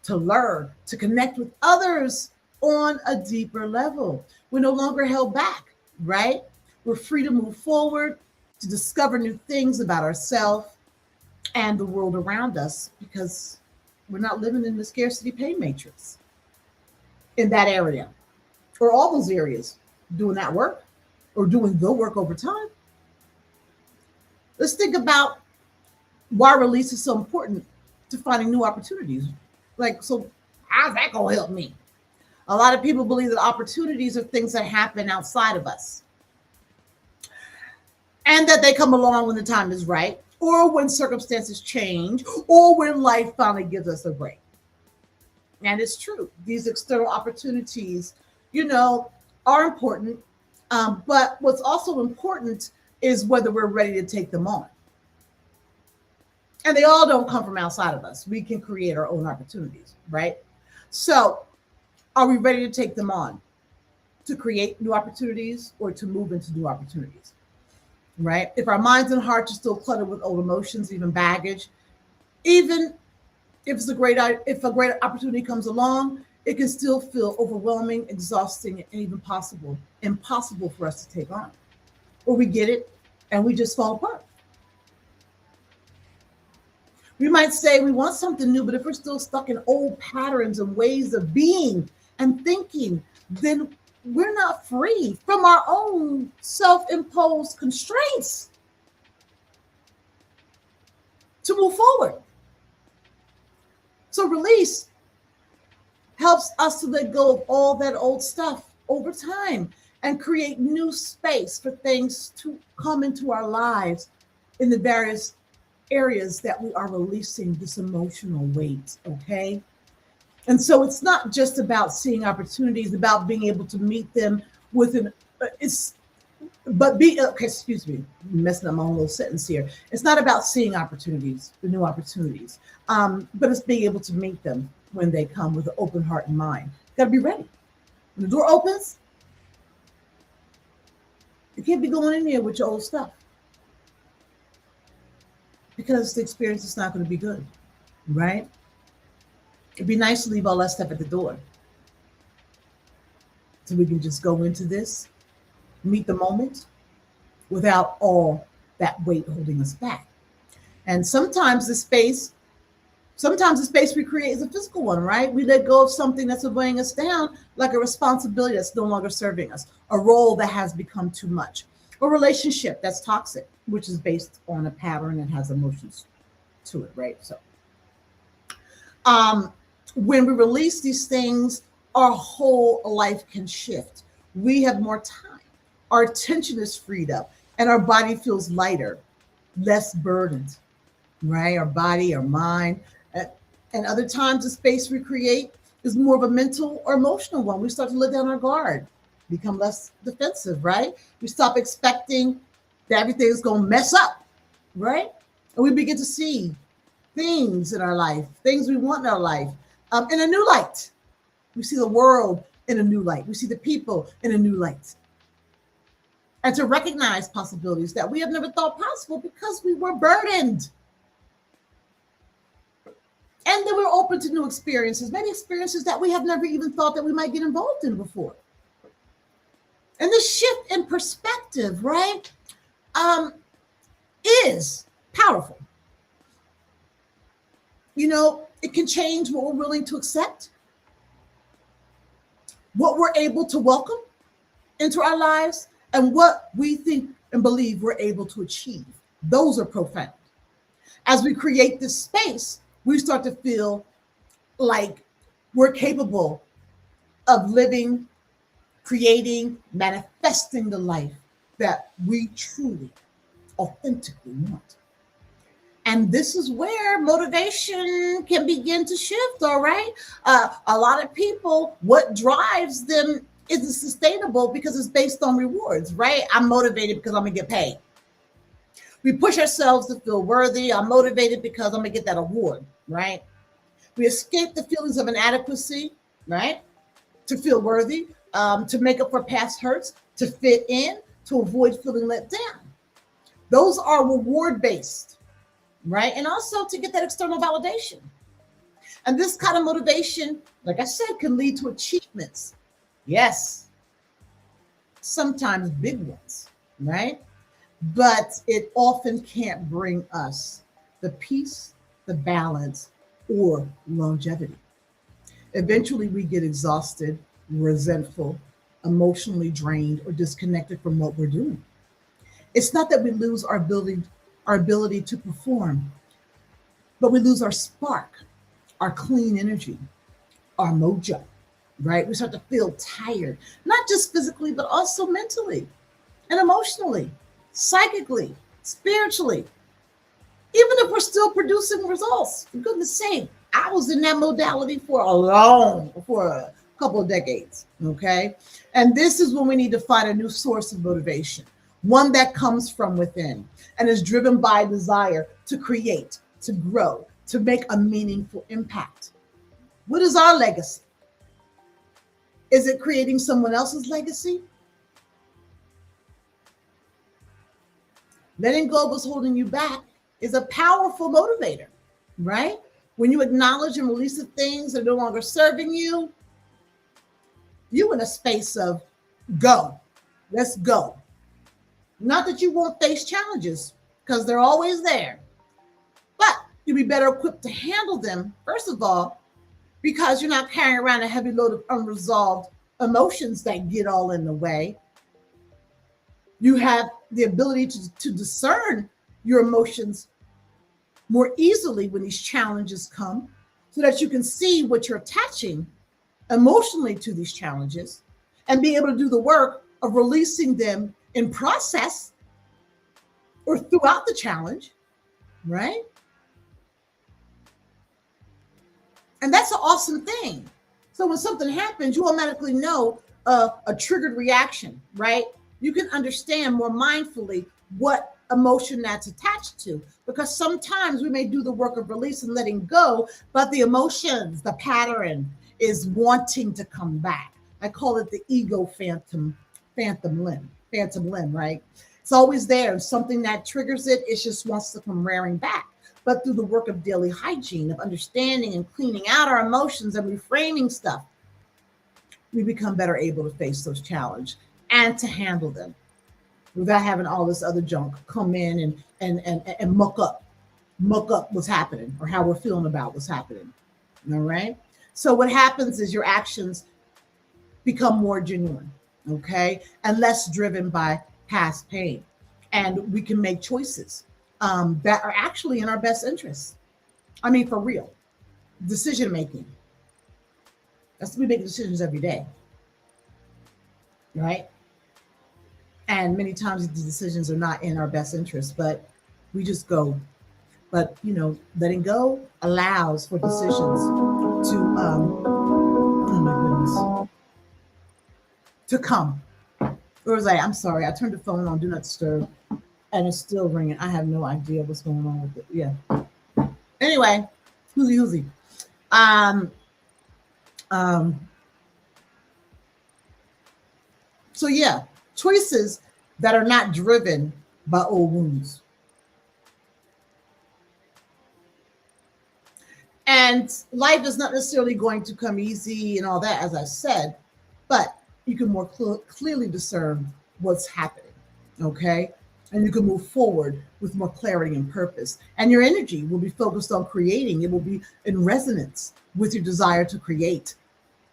to learn, to connect with others on a deeper level. We're no longer held back, right? We're free to move forward, to discover new things about ourselves and the world around us, because we're not living in the scarcity pain matrix in that area or all those areas, doing that work or doing the work over time. Let's think about why release is so important to finding new opportunities. Like, so how's that going to help me? A lot of people believe that opportunities are things that happen outside of us and that they come along when the time is right, or when circumstances change, or when life finally gives us a break. And it's true. These external opportunities, you know, are important. But what's also important is whether we're ready to take them on. And they all don't come from outside of us. We can create our own opportunities, right? So are we ready to take them on, to create new opportunities or to move into new opportunities, right? If our minds and hearts are still cluttered with old emotions, even baggage, even if a great opportunity comes along, it can still feel overwhelming, exhausting, and even impossible for us to take on. Or we get it and we just fall apart. We might say we want something new, but if we're still stuck in old patterns and ways of being and thinking, then we're not free from our own self-imposed constraints to move forward. So release helps us to let go of all that old stuff over time and create new space for things to come into our lives in the various areas that we are releasing this emotional weight, okay? And so it's not just about seeing opportunities, about being able to meet them with excuse me, I'm messing up my own little sentence here. It's not about seeing opportunities, the new opportunities, but it's being able to meet them when they come with an open heart and mind. You gotta be ready. When the door opens, you can't be going in there with your old stuff, because the experience is not going to be good, right? It'd be nice to leave all that stuff at the door so we can just go into this, meet the moment without all that weight holding us back. And sometimes the space we create is a physical one, right? We let go of something that's weighing us down, like a responsibility that's no longer serving us, a role that has become too much, a relationship that's toxic, which is based on a pattern and has emotions to it, right? So when we release these things, our whole life can shift. We have more time. Our attention is freed up and our body feels lighter, less burdened, right? Our body, our mind. And other times the space we create is more of a mental or emotional one. We start to let down our guard, become less defensive, right? We stop expecting that everything is going to mess up, right? And we begin to see things in our life, things we want in our life, in a new light. We see the world in a new light. We see the people in a new light. And to recognize possibilities that we have never thought possible because we were burdened. And then we're open to new experiences, many experiences that we have never even thought that we might get involved in before. And this shift in perspective, right, is powerful. You know, it can change what we're willing to accept, what we're able to welcome into our lives, and what we think and believe we're able to achieve. Those are profound. As we create this space, we start to feel like we're capable of living, creating, manifesting the life that we truly, authentically want. And this is where motivation can begin to shift, all right? A lot of people, what drives them isn't sustainable because it's based on rewards, right? I'm motivated because I'm gonna get paid. We push ourselves to feel worthy. I'm motivated because I'm gonna get that award, right? We escape the feelings of inadequacy, right? To feel worthy, to make up for past hurts, to fit in, to avoid feeling let down. Those are reward based, right? And also to get that external validation. And this kind of motivation, like I said, can lead to achievements. Yes, sometimes big ones, right? But it often can't bring us the peace, the balance, or longevity. Eventually, we get exhausted, resentful, emotionally drained, or disconnected from what we're doing. It's not that we lose our ability to perform, but we lose our spark, our clean energy, our mojo, right? We start to feel tired, not just physically, but also mentally and emotionally, psychically, spiritually. Even if we're still producing results, for goodness sake, I was in that modality for a couple of decades, okay? And this is when we need to find a new source of motivation, one that comes from within and is driven by desire to create, to grow, to make a meaningful impact. What is our legacy? Is it creating someone else's legacy? Letting go of what's holding you back is a powerful motivator, right? When you acknowledge and release the things that are no longer serving you, you're in a space of go. Let's go. Not that you won't face challenges, because they're always there, but you'll be better equipped to handle them, first of all, because you're not carrying around a heavy load of unresolved emotions that get all in the way. You have the ability to discern your emotions more easily when these challenges come, so that you can see what you're attaching emotionally to these challenges and be able to do the work of releasing them in process or throughout the challenge, right? And that's an awesome thing. So when something happens, you automatically know a triggered reaction, right? You can understand more mindfully what emotion that's attached to, because sometimes we may do the work of release and letting go, but the emotions, the pattern is wanting to come back. I call it the ego phantom limb, right? It's always there, and something that triggers it, it just wants to come rearing back. But through the work of daily hygiene, of understanding and cleaning out our emotions and reframing stuff, we become better able to face those challenges and to handle them without having all this other junk come in and muck up what's happening or how we're feeling about what's happening. All right. So what happens is your actions become more genuine, okay, and less driven by past pain. And we can make choices that are actually in our best interests. I mean, for real. Decision making. We make decisions every day, right? And many times the decisions are not in our best interest, but we just go. But letting go allows for decisions to oh my goodness, to come. Or was I'm sorry, I turned the phone on do not disturb and it's still ringing. I have no idea what's going on with it. Yeah. Anyway, whoozy. Um, um, so yeah, choices that are not driven by old wounds. And life is not necessarily going to come easy and all that, as I said, but you can more clearly discern what's happening. Okay. And you can move forward with more clarity and purpose. And your energy will be focused on creating, it will be in resonance with your desire to create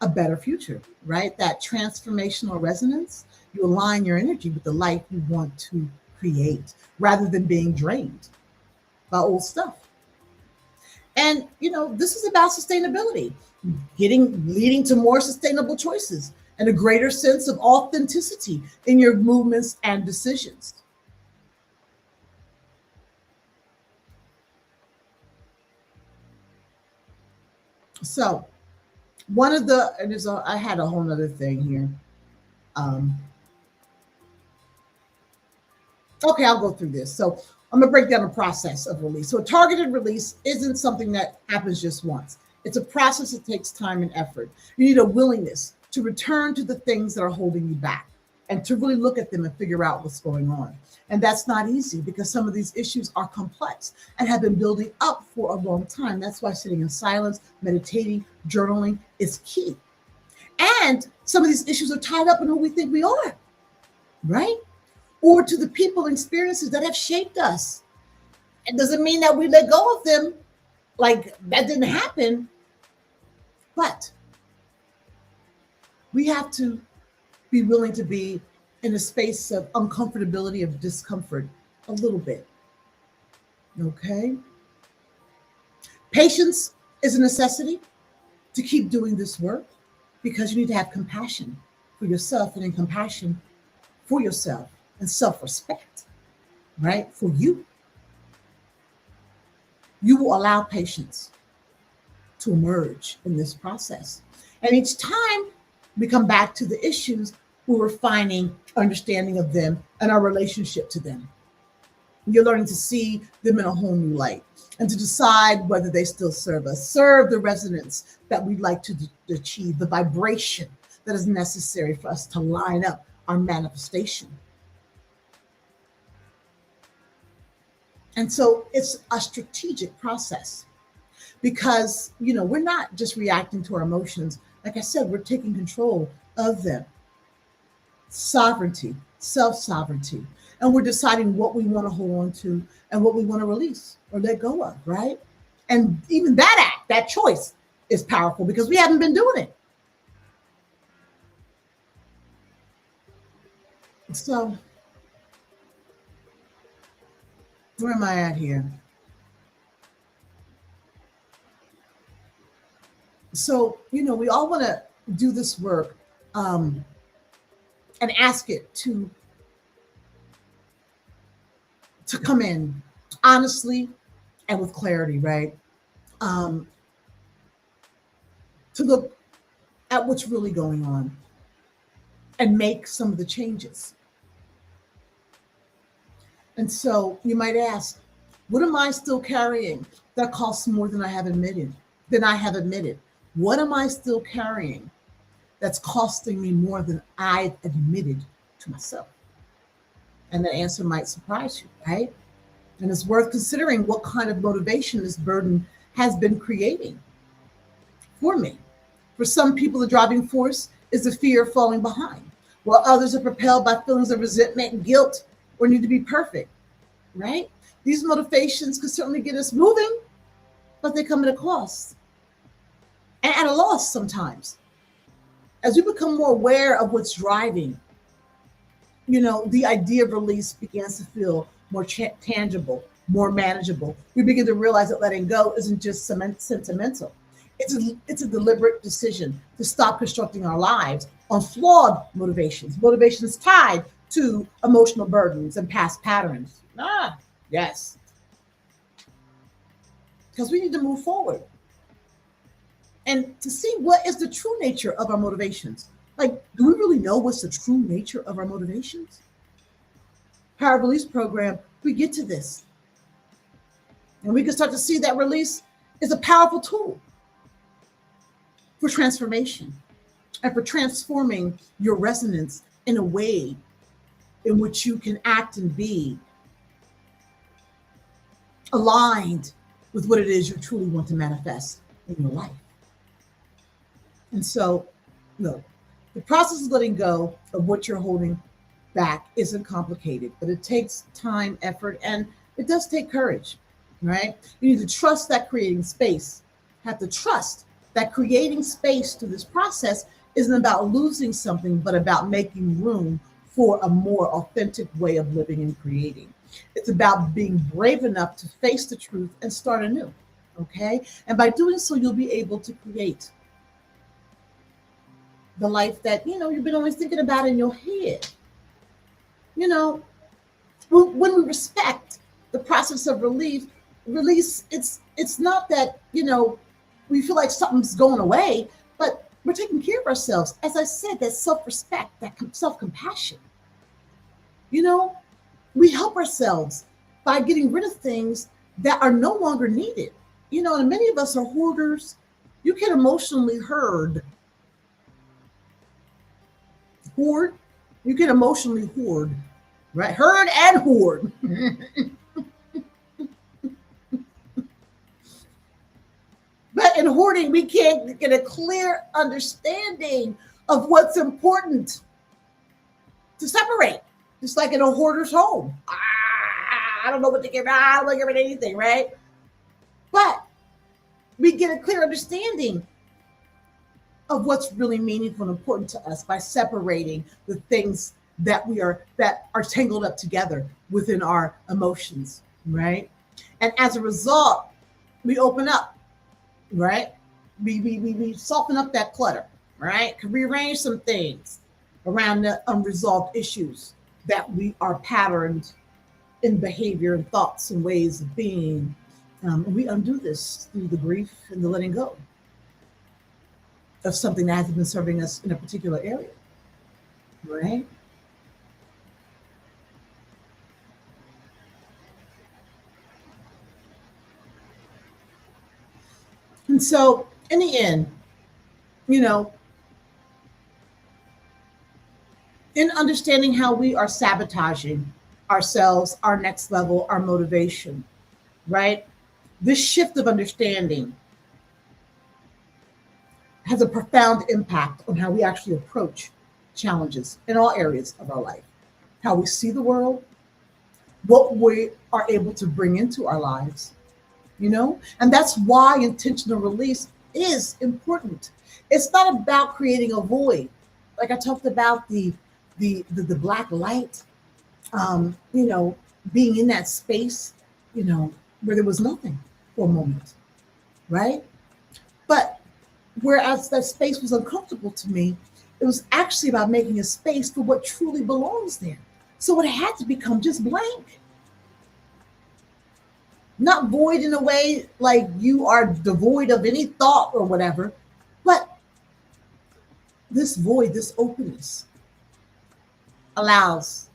a better future, right? That transformational resonance, you align your energy with the life you want to create rather than being drained by old stuff. And this is about sustainability, getting leading to more sustainable choices and a greater sense of authenticity in your movements and decisions. So one of the and I had a whole other thing here. Um, okay, I'll go through this. So I'm gonna break down the process of release. So a targeted release isn't something that happens just once. It's a process that takes time and effort. You need a willingness to return to the things that are holding you back and to really look at them and figure out what's going on. And that's not easy because some of these issues are complex and have been building up for a long time. That's why sitting in silence, meditating, journaling is key. And some of these issues are tied up in who we think we are, right? Or to the people and experiences that have shaped us. It doesn't mean that we let go of them, like that didn't happen, but we have to be willing to be in a space of uncomfortability, of discomfort, a little bit. Okay. Patience is a necessity to keep doing this work because you need to have compassion for yourself and in compassion for yourself and self respect, right? For you. You will allow patience to emerge in this process. And each time we come back to the issues, we're refining understanding of them and our relationship to them. You're learning to see them in a whole new light and to decide whether they still serve us, serve the resonance that we'd like to achieve, the vibration that is necessary for us to line up our manifestation. And so it's a strategic process because, we're not just reacting to our emotions. Like I said, we're taking control of them. Sovereignty, self sovereignty. And we're deciding what we want to hold on to and what we want to release or let go of, right? And even that act, that choice is powerful because we haven't been doing it. So, where am I at here? So, we all want to do this work um, and ask it to come in honestly and with clarity, right? Um, to look at what's really going on and make some of the changes. And so you might ask, what am I still carrying that costs more than I have admitted? What am I still carrying that's costing me more than I've admitted to myself? And the answer might surprise you, right? And it's worth considering what kind of motivation this burden has been creating for me. For some people, the driving force is the fear of falling behind, while others are propelled by feelings of resentment, guilt, or need to be perfect, right? These motivations can certainly get us moving, but they come at a cost and at a loss sometimes. As we become more aware of what's driving, the idea of release begins to feel more tangible, more manageable. We begin to realize that letting go isn't just sentimental. It's a deliberate decision to stop constructing our lives on flawed motivations tied to emotional burdens and past patterns. Yes, because we need to move forward and to see what is the true nature of our motivations. Like, do we really know what's the true nature of our motivations? Power Release Program, we get to this. And we can start to see that release is a powerful tool for transformation and for transforming your resonance in a way in which you can act and be aligned with what it is you truly want to manifest in your life. And so, look, the process of letting go of what you're holding back isn't complicated, but it takes time, effort, and it does take courage, right? You need to trust that creating space, have to trust that creating space through this process isn't about losing something, but about making room for a more authentic way of living and creating. It's about being brave enough to face the truth and start anew, okay? And by doing so, you'll be able to create the life that, you've been always thinking about in your head. You know, when we respect the process of release, it's not that, we feel like something's going away, but we're taking care of ourselves. As I said, that self-respect, that self-compassion. You know, we help ourselves by getting rid of things that are no longer needed. And many of us are hoarders. You can emotionally hoard. You can emotionally hoard, right? Herd and hoard. But in hoarding, we can't get a clear understanding of what's important to separate. Just like in a hoarder's home. I don't know what to give. I don't want to give it anything, right? But we get a clear understanding of what's really meaningful and important to us by separating the things that are tangled up together within our emotions, right? And as a result, we open up, right? We soften up that clutter, right? Can rearrange some things around the unresolved issues that we are patterned in behavior and thoughts and ways of being. We undo this through the grief and the letting go of something that hasn't been serving us in a particular area, right? And so, in the end, you know, in understanding how we are sabotaging ourselves, our next level, our motivation, right? This shift of understanding has a profound impact on how we actually approach challenges in all areas of our life, how we see the world, what we are able to bring into our lives, and that's why intentional release is important. It's not about creating a void, like I talked about the black light, being in that space, where there was nothing for a moment, right? But whereas that space was uncomfortable to me, it was actually about making a space for what truly belongs there. So it had to become just blank, not void in a way like you are devoid of any thought or whatever, but this void, this openness allows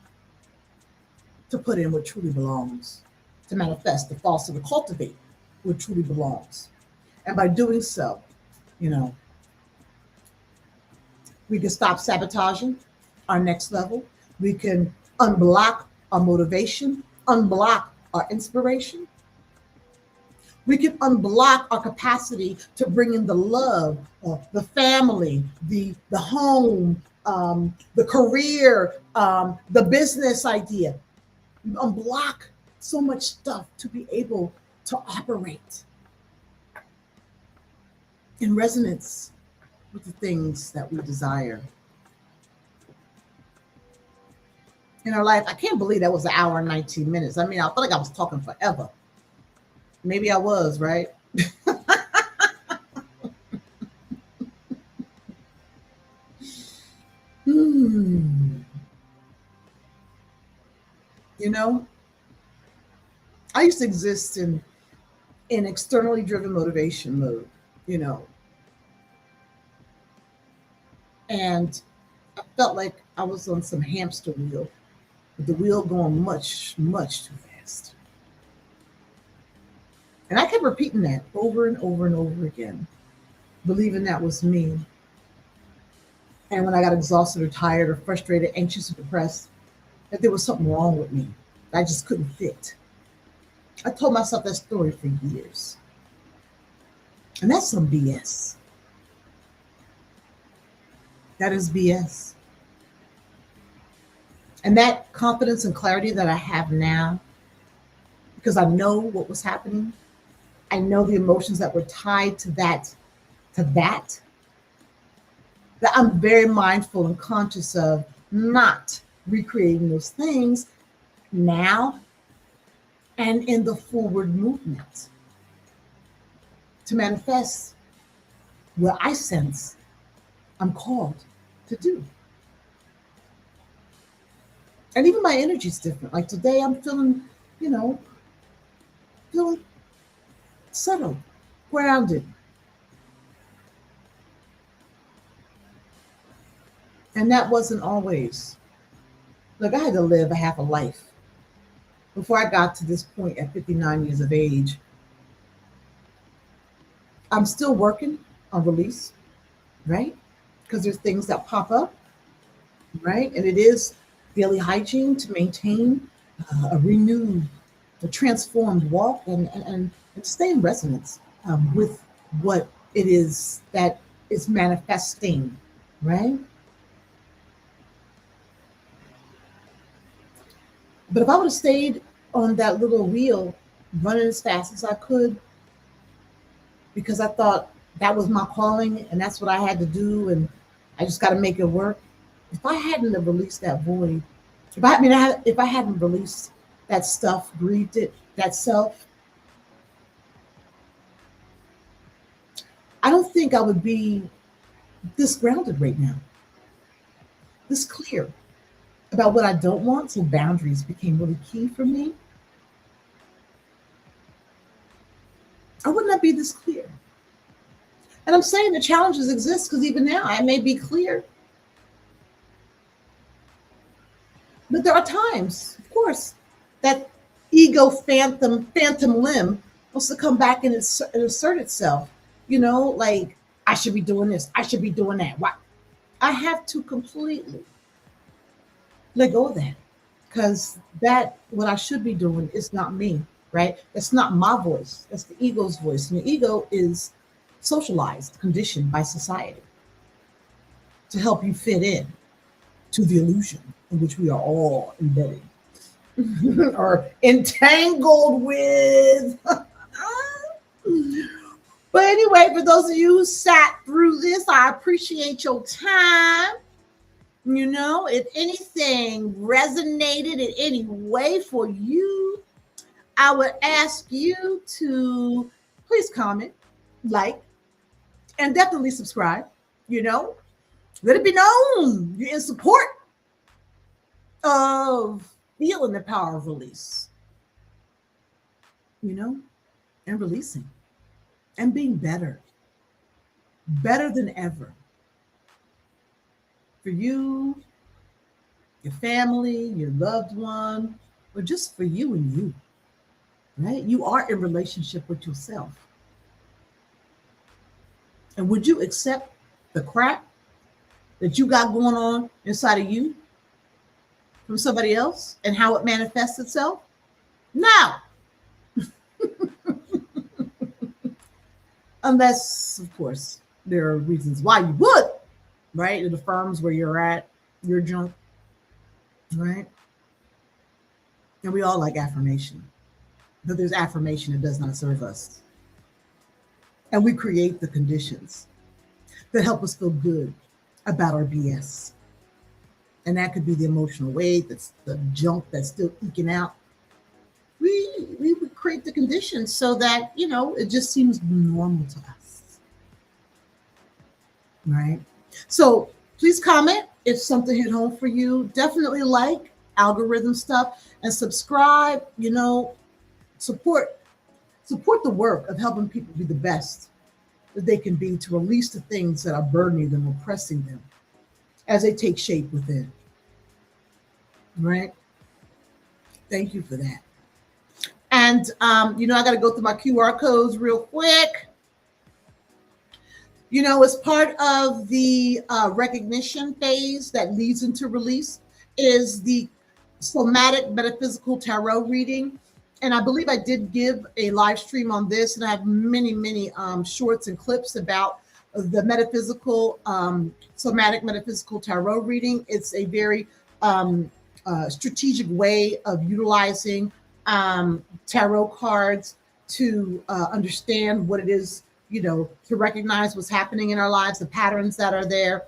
to put in what truly belongs, to manifest, to foster, to cultivate what truly belongs. And by doing so, you know, we can stop sabotaging our next level. We can unblock our motivation, unblock our inspiration. We can unblock our capacity to bring in the love, the family, the home, the career, the business idea. Unblock so much stuff to be able to operate in resonance with the things that we desire in our life. I can't believe that was an hour and 19 minutes. I mean, I feel like I was talking forever. Maybe I was, right? Hmm. You know, I used to exist in externally driven motivation mode, you know, and I felt like I was on some hamster wheel, with the wheel going much, much too fast. And I kept repeating that over and over and over again, believing that was me. And when I got exhausted or tired or frustrated, anxious or depressed, that there was something wrong with me. I just couldn't fit. I told myself that story for years. And that's some BS. That is BS. And that confidence and clarity that I have now, because I know what was happening, I know the emotions that were tied to that, that I'm very mindful and conscious of not recreating those things now and in the forward movement to manifest what I sense I'm called to do. And even my energy is different. Like today, I'm feeling, you know, feeling settled, grounded. And that wasn't always. Look, I had to live a half a life before I got to this point at 59 years of age. I'm still working on release, right? Because there's things that pop up, right? And it is daily hygiene to maintain a renewed, a transformed walk and stay in resonance with what it is that is manifesting, right? But if I would have stayed on that little wheel running as fast as I could because I thought that was my calling and that's what I had to do and I just got to make it work. If I hadn't have released that void, if I hadn't released that stuff, grieved it, that self, I don't think I would be this grounded right now, this clear about what I don't want. So boundaries became really key for me. I would not be this clear. And I'm saying the challenges exist because even now I may be clear, but there are times, of course, that ego phantom limb wants to come back and assert itself. Like I should be doing this, I should be doing that. Why? I have to completely let go of that because that what I should be doing is not me, right? That's not my voice. That's the ego's voice, and the ego is socialized, conditioned by society to help you fit in to the illusion in which we are all embedded or entangled with. But anyway, for those of you who sat through this, I appreciate your time. If anything resonated in any way for you, I would ask you to please comment, like, and definitely subscribe. Let it be known you're in support of feeling the power of release, and releasing and being better than ever for you, your family, your loved one, or just for you and you, right? You are in relationship with yourself. And would you accept the crap that you got going on inside of you from somebody else and how it manifests itself? No. Unless, of course, there are reasons why you would, right? It affirms where you're at, your junk, right? And we all like affirmation, but there's affirmation that does not serve us. And we create the conditions that help us feel good about our BS. And that could be the emotional weight, that's the junk that's still eking out. We would create the conditions so that, it just seems normal to us. Right? So please comment if something hit home for you. Definitely like algorithm stuff and subscribe, support the work of helping people be the best that they can be to release the things that are burdening them, oppressing them as they take shape within. Right? Thank you for that. And And, I got to go through my QR codes real quick. As part of the recognition phase that leads into release is the somatic metaphysical tarot reading. And I believe I did give a live stream on this, and I have many, many shorts and clips about the somatic metaphysical tarot reading. It's a very strategic way of utilizing tarot cards to understand what it is, to recognize what's happening in our lives, the patterns that are there.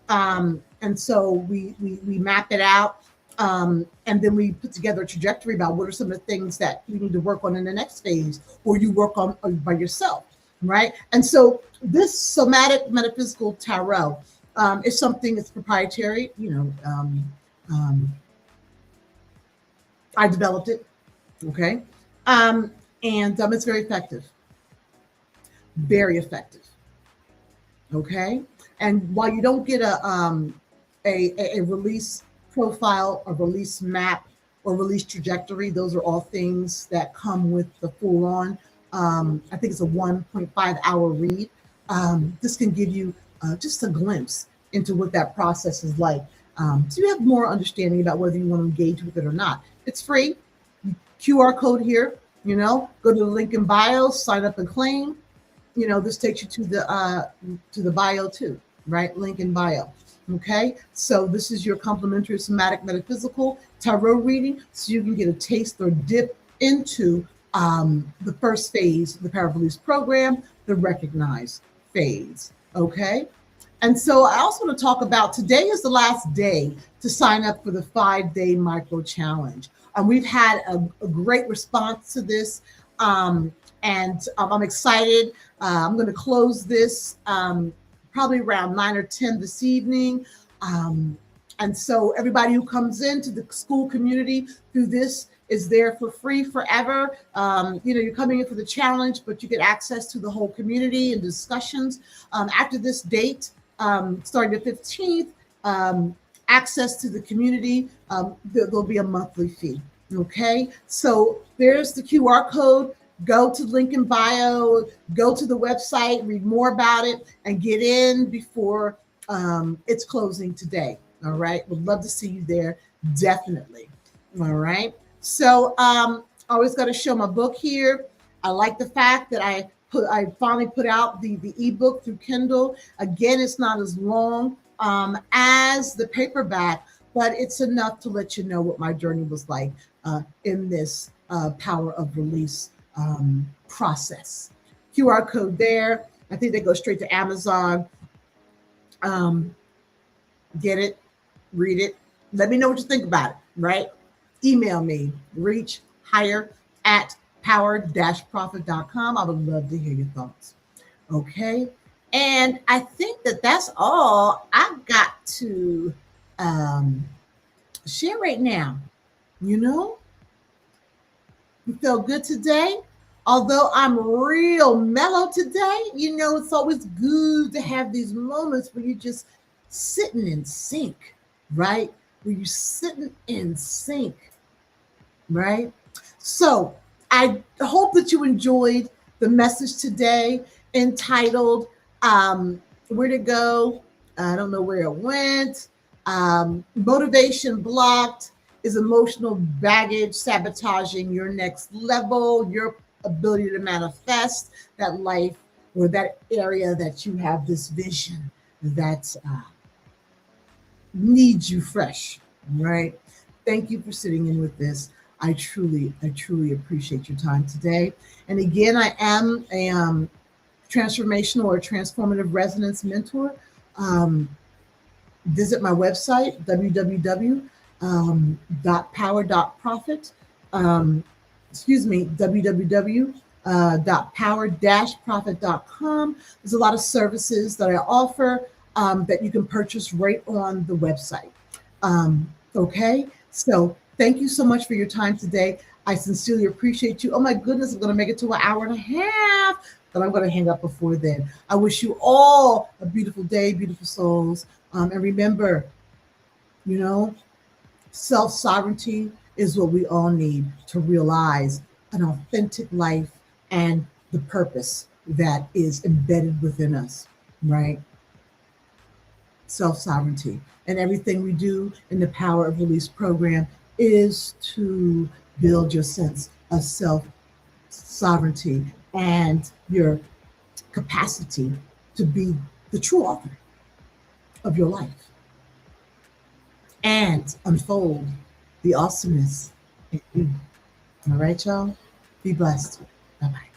And so we map it out. And then we put together a trajectory about what are some of the things that you need to work on in the next phase, or you work on by yourself, right? And so this somatic metaphysical tarot is something that's proprietary. I developed it, okay? And it's very effective. Very effective. Okay. And while you don't get a release profile, a release map, or release trajectory, those are all things that come with the full on. I think it's a 1.5-hour read. This can give you just a glimpse into what that process is like. So you have more understanding about whether you want to engage with it or not. It's free. QR code here, go to the link in bio, sign up and claim. This takes you to the bio too, right? Link in bio. Okay. So this is your complimentary somatic metaphysical tarot reading. So you can get a taste or dip into the first phase of the Power of Release program, the recognize phase. Okay. And so I also want to talk about, today is the last day to sign up for the 5-day micro challenge. We've had a great response to this. And I'm excited. I'm going to close this probably around 9 or 10 this evening. And so everybody who comes into the school community through this is there for free forever. You're coming in for the challenge, but you get access to the whole community and discussions. After this date, starting the 15th, access to the community, there'll be a monthly fee. Okay, so there's the QR code. Go to link in bio, go to the website, read more about it, and get in before it's closing today. All right, would love to see you there, definitely. All right, so I always got to show my book here. I like the fact that I finally put out the ebook through Kindle. Again, it's not as long as the paperback, but it's enough to let you know what my journey was like in this Power of Release process. QR code there. I think they go straight to Amazon. Get it, read it. Let me know what you think about it, right? Email me, reachhigher@power-profit.com. I would love to hear your thoughts. Okay. And I think that's all I've got to share right now. You felt good today. Although I'm real mellow today, it's always good to have these moments where you're just sitting in sync, right? Where you're sitting in sync, right? So I hope that you enjoyed the message today entitled, Where to Go? I don't know where it went. Motivation blocked. Is emotional baggage sabotaging your next level, your ability to manifest that life or that area that you have this vision that needs you fresh, right? Thank you for sitting in with this. I truly appreciate your time today. And again, I am a transformational or transformative resonance mentor. Visit my website, www.power-profit. www.power-profit.com. There's a lot of services that I offer that you can purchase right on the website. Okay, so thank you so much for your time today. I sincerely appreciate you. Oh my goodness, I'm going to make it to an hour and a half, but I'm going to hang up before then. I wish you all a beautiful day, beautiful souls. And remember, self-sovereignty is what we all need to realize an authentic life and the purpose that is embedded within us, right? Self sovereignty. And everything we do in the Power of Release program is to build your sense of self sovereignty and your capacity to be the true author of your life and unfold the awesomeness in you. All right, y'all? Be blessed. Bye bye.